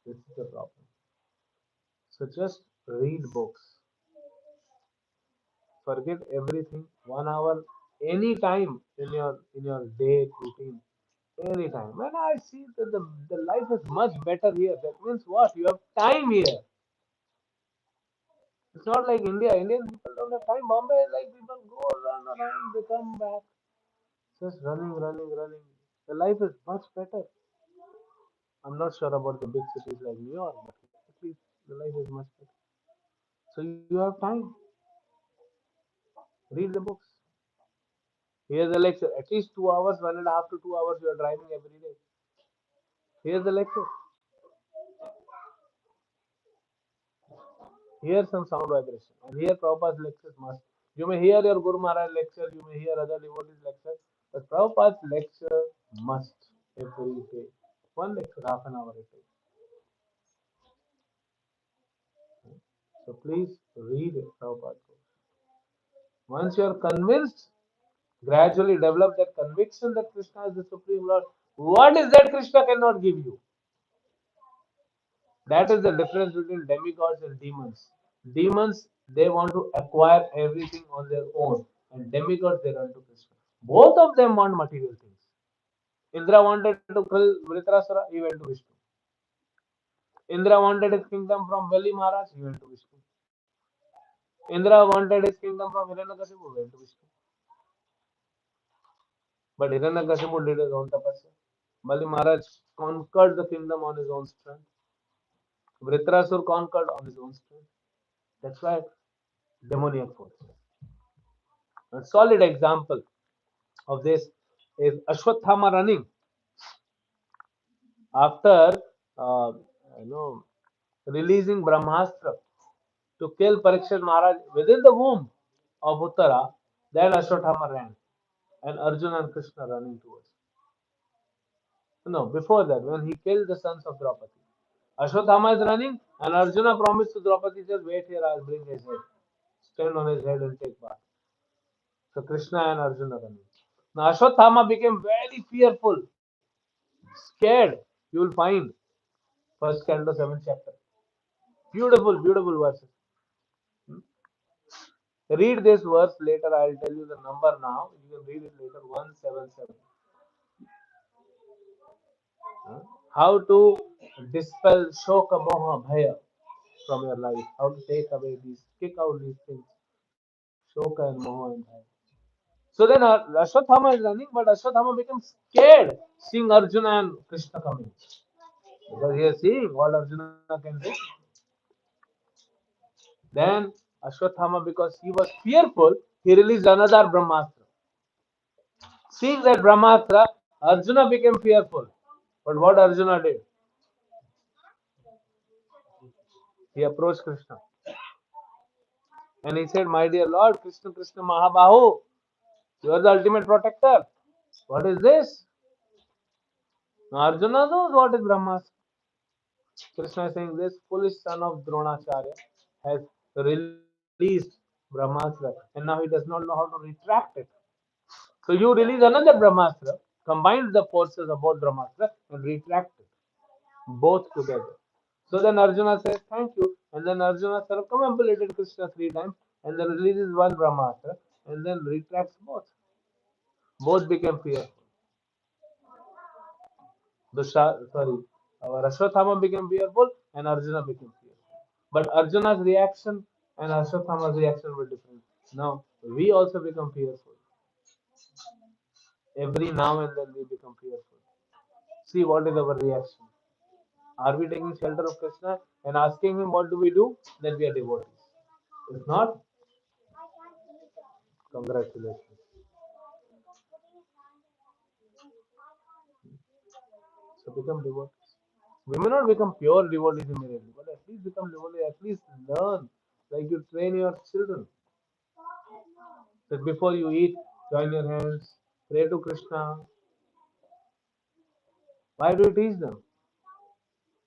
This is the problem. So just read books. Forget everything. 1 hour, any time in your day routine, anytime. When I see that the life is much better here, that means what? You have time here. It's not like India. Indian people don't have time. Bombay, like people go run around, they come back, just running, running, running. The life is much better. I'm not sure about the big cities like New York, but at least the life is much better. So you have time. Read the books. Here's the lecture. At least 2 hours, 1.5 to 2 hours you are driving every day. Here's the lecture. Hear some sound vibration. And hear Prabhupada's lectures must. You may hear your Guru Maharaj lecture, you may hear other devotees lecture, but Prabhupada's lecture must every day. One lecture, half an hour a day. So please read Prabhupada. Once you are convinced, gradually develop that conviction that Krishna is the Supreme Lord. What is that Krishna cannot give you? That is the difference between demigods and demons. Demons, they want to acquire everything on their own, and demigods, they run to Krishna. Both of them want material things. Indra wanted to kill Vritrasura, he went to Vishnu. Indra wanted his kingdom from Veli Maharaj, he went to Vishnu. Indra wanted his kingdom from Hiranyakashipu, he went to Vishnu. But Hiranyakashipu did his own tapasya. Bali Maharaj conquered the kingdom on his own strength. Vritrasur conquered on his own strength. That's why demoniac forces. A solid example of this is Ashwathama running after uh, you know releasing Brahmastra to kill Parikshit Maharaj within the womb of Uttara. Then Ashwathama ran, and Arjuna and Krishna running towards. No, before that, when he killed the sons of Draupadi, Ashwathama is running, and Arjuna promised to Draupadi, just wait here, I'll bring his head, stand on his head and take bath. So Krishna and Arjuna running. Now Ashwathama became very fearful, scared. You will find first canto, seventh chapter. Beautiful, beautiful verses. Read this verse later. I'll tell you the number now. You can read it later. 177. How to dispel shoka moha bhaya from your life. How to take away these, kick out these things. Shoka and moha and bhaya. So then Ashwathama is running, but Ashwathama becomes scared seeing Arjuna and Krishna coming. Because he is seeing what Arjuna can do. Then Ashwathama, because he was fearful, he released another Brahmastra. Seeing that Brahmastra, Arjuna became fearful. But what Arjuna did? He approached Krishna. And he said, my dear Lord, Krishna, Krishna Mahabahu, you are the ultimate protector. What is this? Now Arjuna knows what is Brahmastra. Krishna is saying, this foolish son of Dronacharya has released Brahmastra, and now he does not know how to retract it. So you release another Brahmastra, combine the forces of both Brahmastra, and retract it, both together. So then Arjuna says, thank you. And then Arjuna circumambulated Krishna 3 times, and then releases one Brahmastra, and then retracts both. Both became fearful. Our Ashwathama became fearful, and Arjuna became fearful. But Arjuna's reaction and Ashwathama's reaction were different. Now we also become fearful. Every now and then we become fearful. See what is our reaction. Are we taking shelter of Krishna and asking him what do we do? Then we are devotees. If not, congratulations. So become devotees. We may not become pure devotees immediately, but at least become devotees, at least learn. Like you train your children. That before you eat, join your hands, pray to Krishna. Why do you teach them?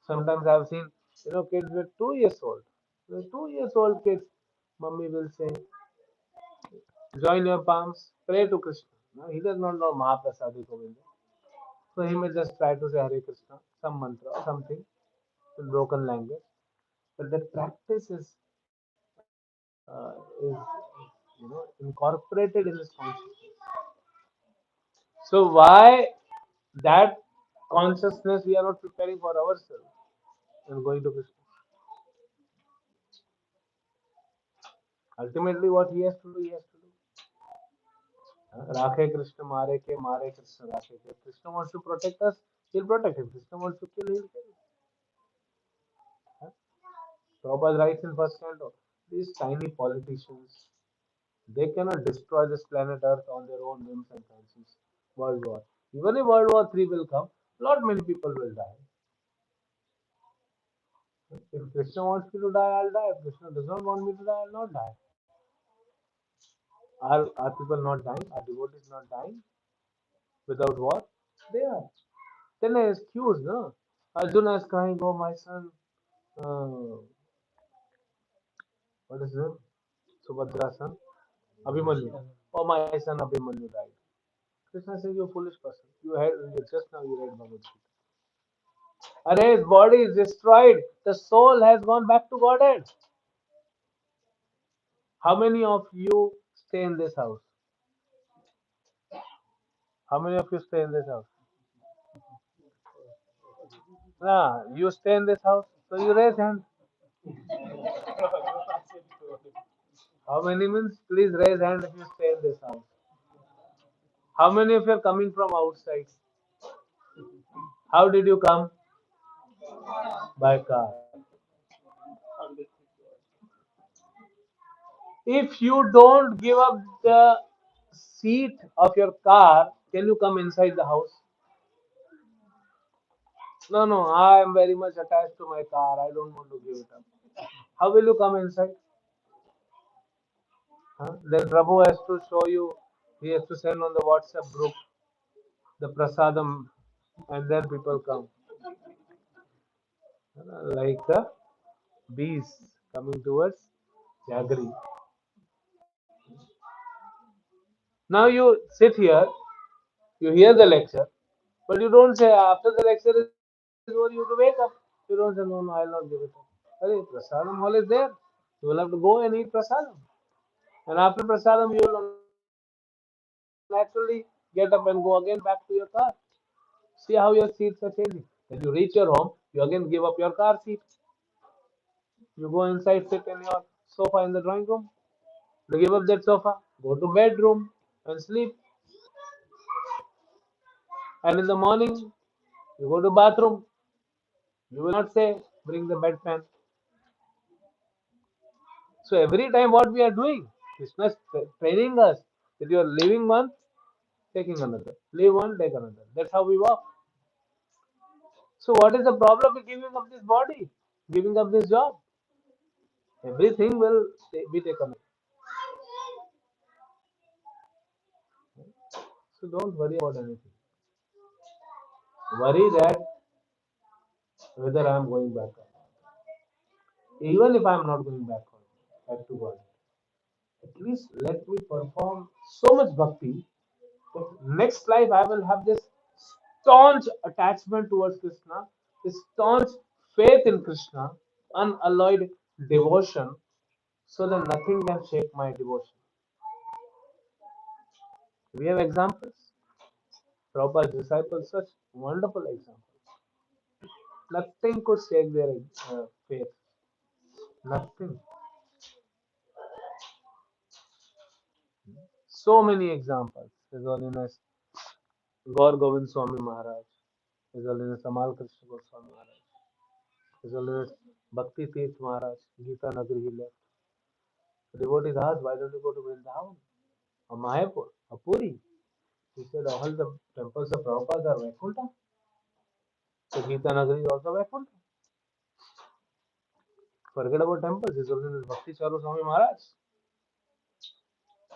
Sometimes I've seen, kids with 2 years old. The 2 years old kids, mommy will say, join your palms, pray to Krishna. No, he does not know Mahaprasadi Govinda. So he may just try to say Hare Krishna, some mantra or something in broken language. But that practice is incorporated in his consciousness. So why that consciousness we are not preparing for ourselves and going to Krishna? Ultimately, what he has to do, he has to do. Rakhe Krishna, Mare Krishna, Rakhe. If Krishna wants to protect us, he'll protect him. Krishna wants to kill, he'll kill. Prabhupada writes in first canto, these tiny politicians, they cannot destroy this planet Earth on their own whims and fancies. World War. Even if World War III will come, not many people will die. If Krishna wants me to die, I'll die. If Krishna does not want me to die, I'll not die. Are people not dying? Are devotees not dying without war? They are. Then I excuse, no? Arjuna is crying, oh my son, uh, what is it? Subhadra's son, Abhimanyu. Oh my son Abhimanyu died. Krishna says, you foolish person. You just now you read Bhagavad Gita. Arey, his body is destroyed. The soul has gone back to Godhead. How many of you stay in this house? How many of you stay in this house? Ah, you stay in this house, so you raise hand. How many means? Please raise hand if you stay in this house. How many of you are coming from outside? How did you come? By car. If you don't give up the seat of your car, can you come inside the house? No, no, I am very much attached to my car. I don't want to give it up. How will you come inside? Huh? Then Prabhu has to show you, he has to send on the WhatsApp group the prasadam, and then people come. Like the bees coming towards Jaggery. Now you sit here, you hear the lecture, but you don't say after the lecture is over, you have to wake up. You don't say, no, no, I'll not give it up. Hey, prasadam hall is there. You will have to go and eat prasadam. And after prasadam, you will naturally get up and go again back to your car. See how your seats are changing. Then you reach your home, you again give up your car seat. You go inside, sit in your sofa in the drawing room. You give up that sofa, go to bedroom and sleep. And in the morning, you go to bathroom. You will not say, bring the bedpan. So every time what we are doing, Krishna is training us that you are leaving one, taking another. Leave one, take another. That's how we walk. So what is the problem with giving up this body? Giving up this job? Everything will be taken up. So don't worry about anything. Worry that whether I am going back or not. Even if I am not going back to God, at least let me perform so much bhakti that next life I will have this staunch attachment towards Krishna, this staunch faith in Krishna, unalloyed devotion, so that nothing can shake my devotion. We have examples. Prabhupada's disciples, such wonderful examples. Nothing could shake their faith. Nothing. So many examples. His Holiness Gaur Govind Swami Maharaj, His Holiness Amal Krishna Goswami Maharaj, His Holiness Bhakti Tirth Maharaj, Gita Nagari he left. The devotees asked, why don't you go to Vrindavan or Mayapur or Puri? He said, all the temples of Prabhupada are Vaikuntha. So Gita Nagari is also Vaikuntha. Forget about temples. His Holiness Bhakti Charu Swami Maharaj,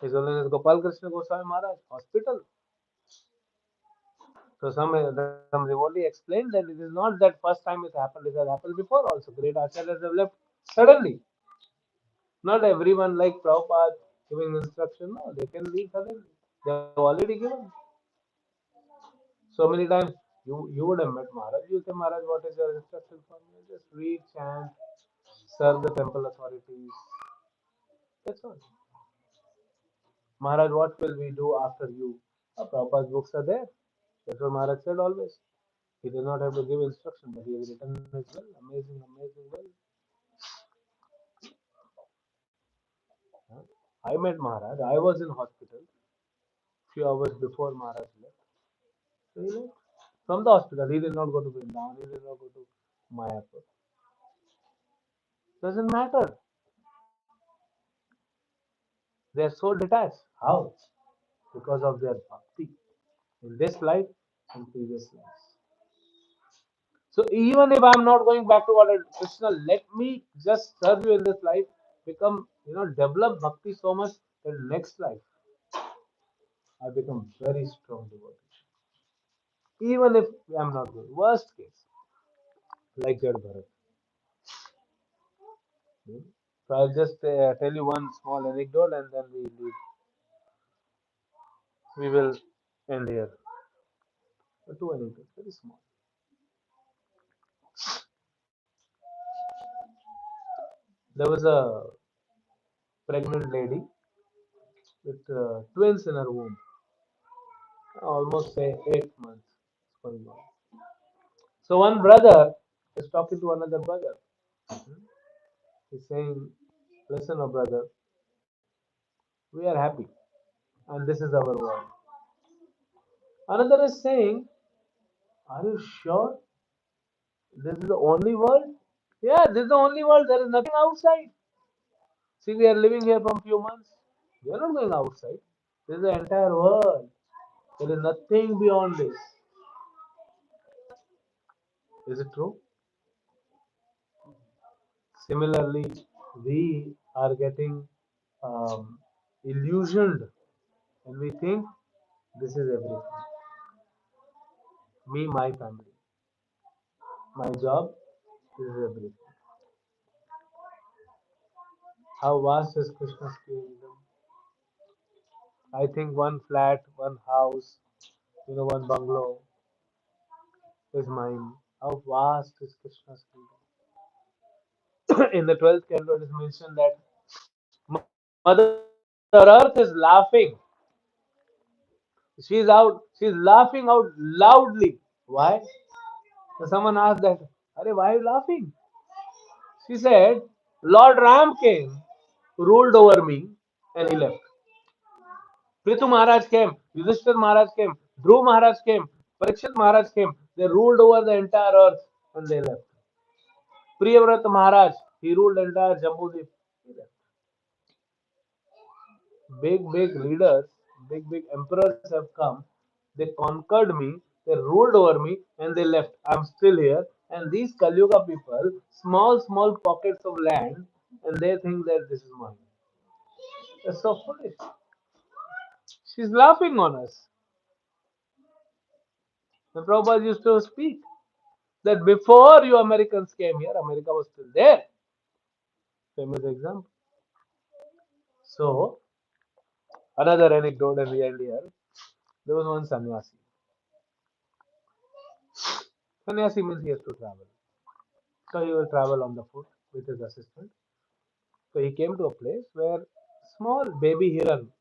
His Holiness Gopal Krishna Goswami Maharaj, hospital. So some devotee explained that it is not that first time it happened, it has happened before also. Great acharyas have left suddenly. Not everyone like Prabhupada giving instruction, no, they can leave suddenly. They have already given. So many times you would have met Maharaj. You say, Maharaj, what is your instruction for me? Just read, chant, serve the temple authorities. That's all. Maharaj, what will we do after you? Prabhupada's books are there. That's what Maharaj said always. He does not have to give instruction, but he has written his will. Amazing, amazing will. Huh? I met Maharaj. I was in hospital few hours before Maharaj left. So he left from the hospital. He did not go to Vrindavan. He did not go to Mayapur. Doesn't matter. They are so detached. How? Because of their bhakti in this life and previous lives. So even if I'm not going back to what Krishna, let me just serve you in this life, become, develop bhakti so much that next life I become very strong devotee. Even if I'm not going. Worst case, like Jad Bharat. So I'll just tell you one small anecdote and then we will end here. Two anecdotes, very small. There was a pregnant lady with twins in her womb, almost say 8 months going on. So one brother is talking to another brother. He's saying, "Listen, oh brother, we are happy, and this is our world." Another is saying, "Are you sure this is the only world?" Yeah, this is the only world. There is nothing outside. See, we are living here from few months. We are not going outside. This is the entire world. There is nothing beyond this. Is it true? Similarly, we are getting um, illusioned and we think this is everything. Me, my family, my job, this is everything. How vast is Krishna's kingdom? I think one flat, one house, one bungalow is mine. How vast is Krishna's kingdom? In the 12th canto, it is mentioned that Mother Earth is laughing. She's laughing out loudly. Why? So someone asked that, "Arey, why are you laughing?" She said, "Lord Ram came, ruled over me, and he left. Prithu Maharaj came, Yudhishthir Maharaj came, Dhruv Maharaj came, Parikshit Maharaj came. They ruled over the entire earth and they left. Priyavrat Maharaj, he ruled entire Jambudvip. He left. Big leaders, big emperors have come. They conquered me, they ruled over me, and they left. I'm still here. And these Kalyuga people, small pockets of land, and they think that this is mine. They're so foolish. She's laughing on us. The Prabhupada used to speak that before you Americans came here, America was still there. Famous example. So, another anecdote at the end here. There was one sannyasi. Sannyasi means he has to travel. So he will travel on the foot with his assistant. So he came to a place where small baby heron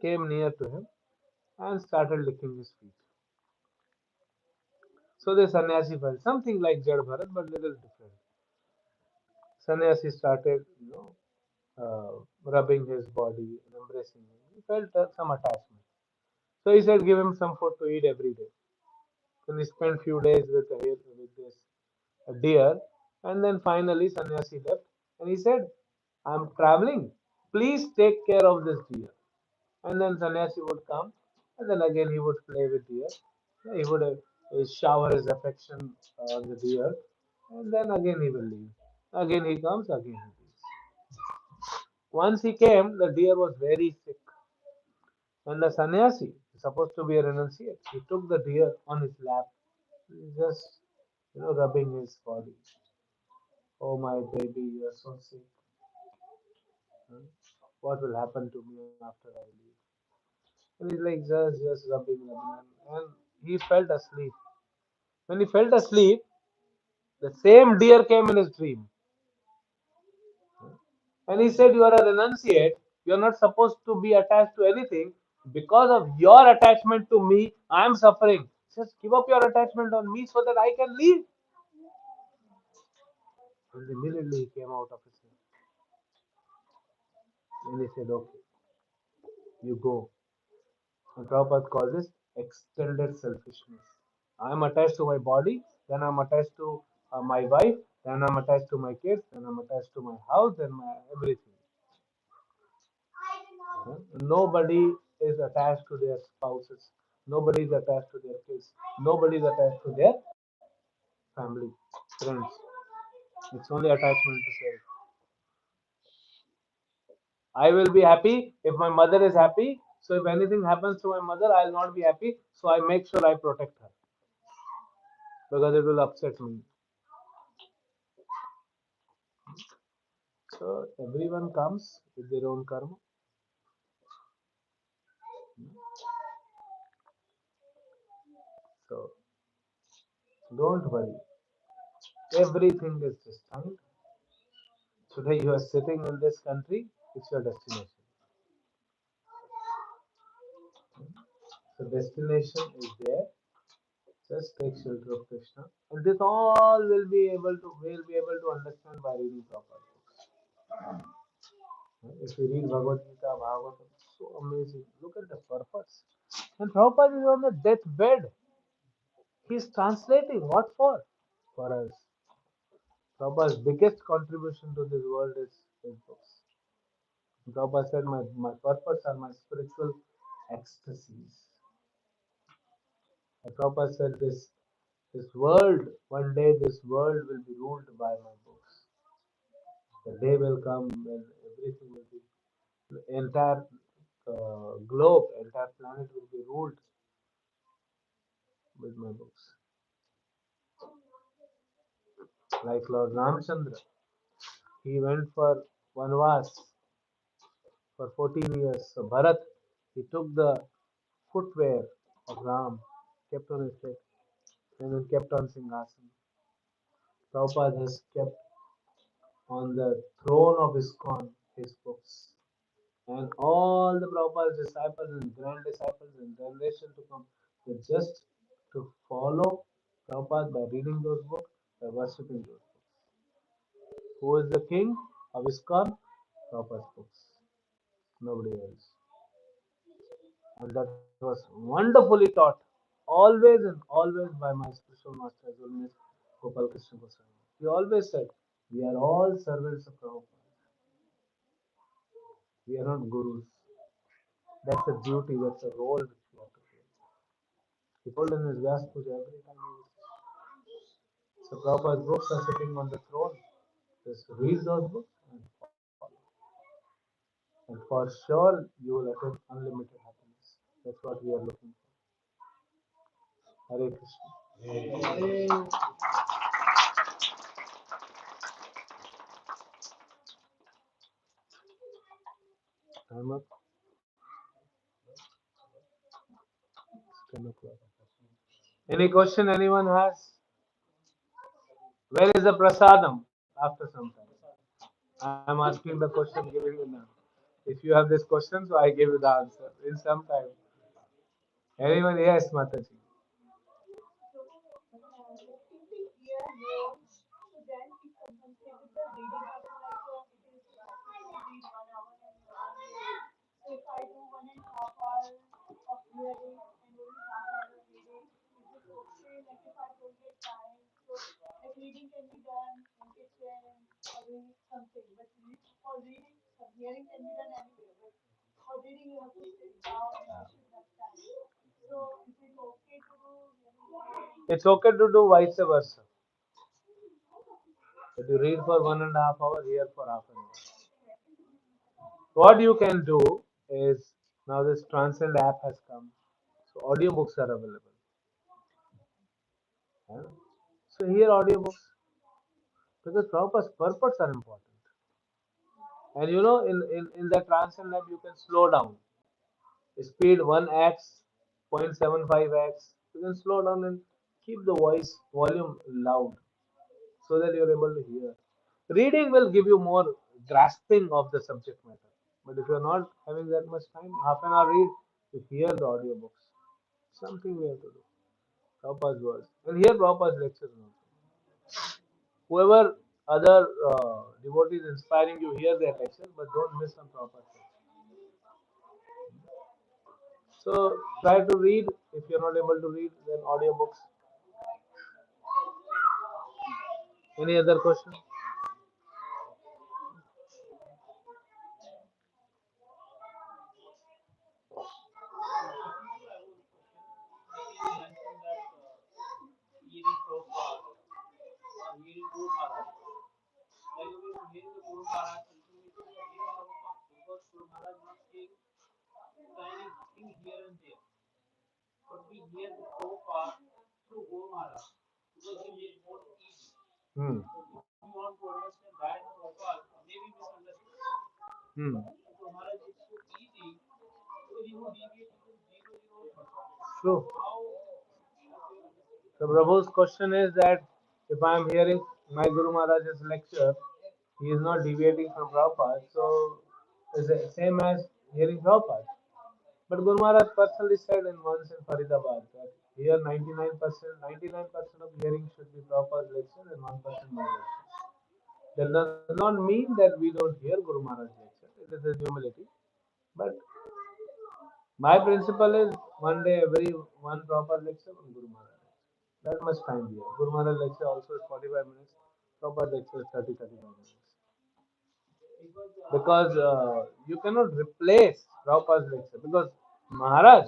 came near to him and started licking his feet. So the sannyasi felt something like Jad Bharat, but little different. Sannyasi started, rubbing his body and embracing him. He felt some attachment. So he said, give him some food to eat every day. Then he spent few days with this deer, and then finally sannyasi left, and he said, "I'm traveling. Please take care of this deer." And then sannyasi would come, and then again he would play with deer. He would shower his affection on the deer, and then again he will leave. Again he comes, again he leaves. Once he came, the deer was very sick. And the sannyasi, supposed to be a renunciate, he took the deer on his lap, just rubbing his body. "Oh my baby, you are so sick. Huh? What will happen to me after I leave?" And he's like just rubbing, and he felt asleep. When he felt asleep, the same deer came in his dream, and he said, "You are a renunciate. You are not supposed to be attached to anything. Because of your attachment to me, I am suffering. Just give up your attachment on me so that I can leave." And immediately he came out of his sleep, and he said, "Okay, you go." And Prabhupada calls this extended selfishness. I am attached to my body, then I'm attached to my wife, then I'm attached to my kids, then I'm attached to my house, then my everything. Nobody is attached to their spouses. Nobody is attached to their kids. Nobody is attached to their family, friends. It's only attachment to self. I will be happy if my mother is happy. So if anything happens to my mother, I'll not be happy. So I make sure I protect her because it will upset me. So everyone comes with their own karma. So don't worry. Everything is destined. Today you are sitting in this country, it's your destination. So destination is there. Just take shelter of Krishna, and this all will be able to understand by reading proper books. If you read Bhagavad Gita, Bhagavatam, it's so amazing. Look at the purpose. And Prabhupada is on the deathbed. He's translating. What for? For us. Prabhupada's biggest contribution to this world is his books. Prabhupada said, my purpose are my spiritual ecstasies. And Prabhupada said this world, one day this world will be ruled by my books. The day will come when everything will be, the entire globe, entire planet will be ruled with my books. Like Lord Ramchandra, he went for Vanvas for 14 years. So Bharat, he took the footwear of Ram, kept on his head, and then kept on Singhasan. Prabhupada has kept on the throne of ISKCON his books. And all the Prabhupada's disciples and grand disciples and generation to come, they just to follow Prabhupada by reading those books, by worshipping those books. Who is the king of ISKCON? Prabhupada's books. Nobody else. And that was wonderfully taught, always and always by my spiritual master, as well as Gopal Krishna Goswami. He always said, we are all servants of Prabhupada. We are not gurus. That's a duty, that's a role which we have to play. He told in his Vyas Puja every time he was. So Prabhupada's books are sitting on the throne. Just read those books and follow. And for sure you will attain unlimited happiness. That's what we are looking for. Hare Krishna. Hare. Time up. 10 o'clock. Any question anyone has? Where is the prasadam? After some time. I am asking the question, giving you now. If you have this question, so I give you the answer in some time. Anyone? Yes, Mataji. It's okay to do vice versa. If you read for 1.5 hours, here for half an hour. What you can do is now this Transcend app has come, so audiobooks are available. Huh? So here audiobooks because Prabhupada's purpose are important. And you know, in the Transcend app, you can slow down. Speed 1x, 0.75x. You can slow down and keep the voice volume loud so that you're able to hear. Reading will give you more grasping of the subject matter. But if you're not having that much time, half an hour read, you hear the audiobooks. Something we have to do. Prabhupada's words. And here Prabhupada's lectures also. Whoever other devotees inspiring you, hear their lectures, but don't miss on Prabhupada's lecture. So try to read. If you're not able to read, then audiobooks. Any other question? Hmm. Hmm. True. So Prabhu's question is that if I am hearing my Guru Maharaj's lecture He is not deviating from Prabhupada, so it's the same as hearing Prabhupada. But Guru Maharaj personally said in once in Faridabad that here 99% of hearing should be Prabhupada's lecture and 1% my lecture. That does not mean that we don't hear Guru Maharaj's lecture. It is a humility. But my principle is one day every one proper lecture on Guru Maharaj. That much time here. Guru Maharaj lecture also is 45 minutes. Proper lecture is 30-35 minutes. Because you cannot replace Prabhupada's lecture. Because Maharaj,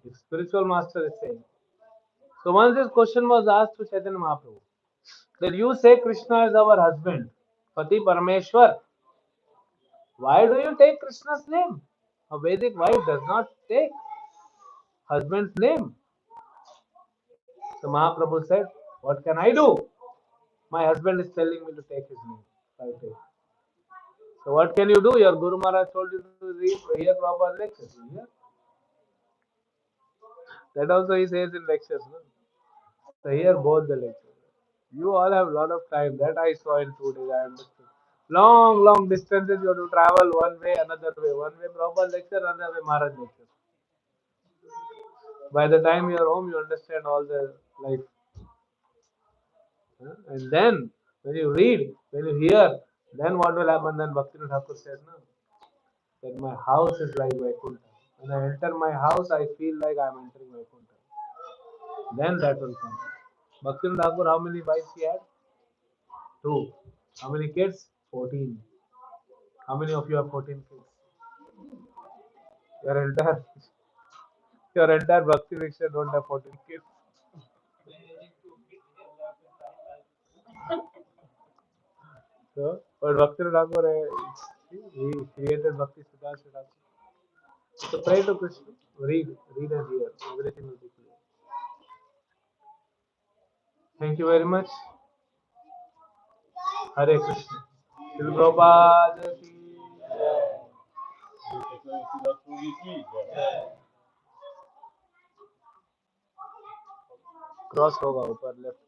the spiritual master, is saying. So once this question was asked to Chaitanya Mahaprabhu that you say Krishna is our husband, Pati Parameshwar. Why do you take Krishna's name? A Vedic wife does not take husband's name. So Mahaprabhu said, what can I do? My husband is telling me to take his name. I take. So what can you do? Your Guru Maharaj told you to read, hear Prabhupada's lectures. You hear? That also he says in lectures. No? So hear both the lectures. You all have a lot of time. That I saw in 2 days. I understood. Long distances you have to travel one way, another way. One way Prabhupada lecture, another way Maharaj lecture. By the time you are home, you understand all the life. And then when you read, when you hear, then what will happen? Then Bhaktivinoda Thakur says, no, that my house is like Vaikuntha. When I enter my house, I feel like I am entering Vaikuntha. Then that will come. Bhaktivinoda Thakur, how many wives he had? Two. How many kids? 14. How many of you have 14 kids? Your entire your entire Bhakti Viksha don't have 14 kids. So, but Bhaktivinoda Thakur, he created Bhakti Siddhanta Thakur. So pray to Krishna, read and hear. Everything will be clear. Thank you very much. Hare Krishna. Srila Prabhupada ki cross होगा ऊपर left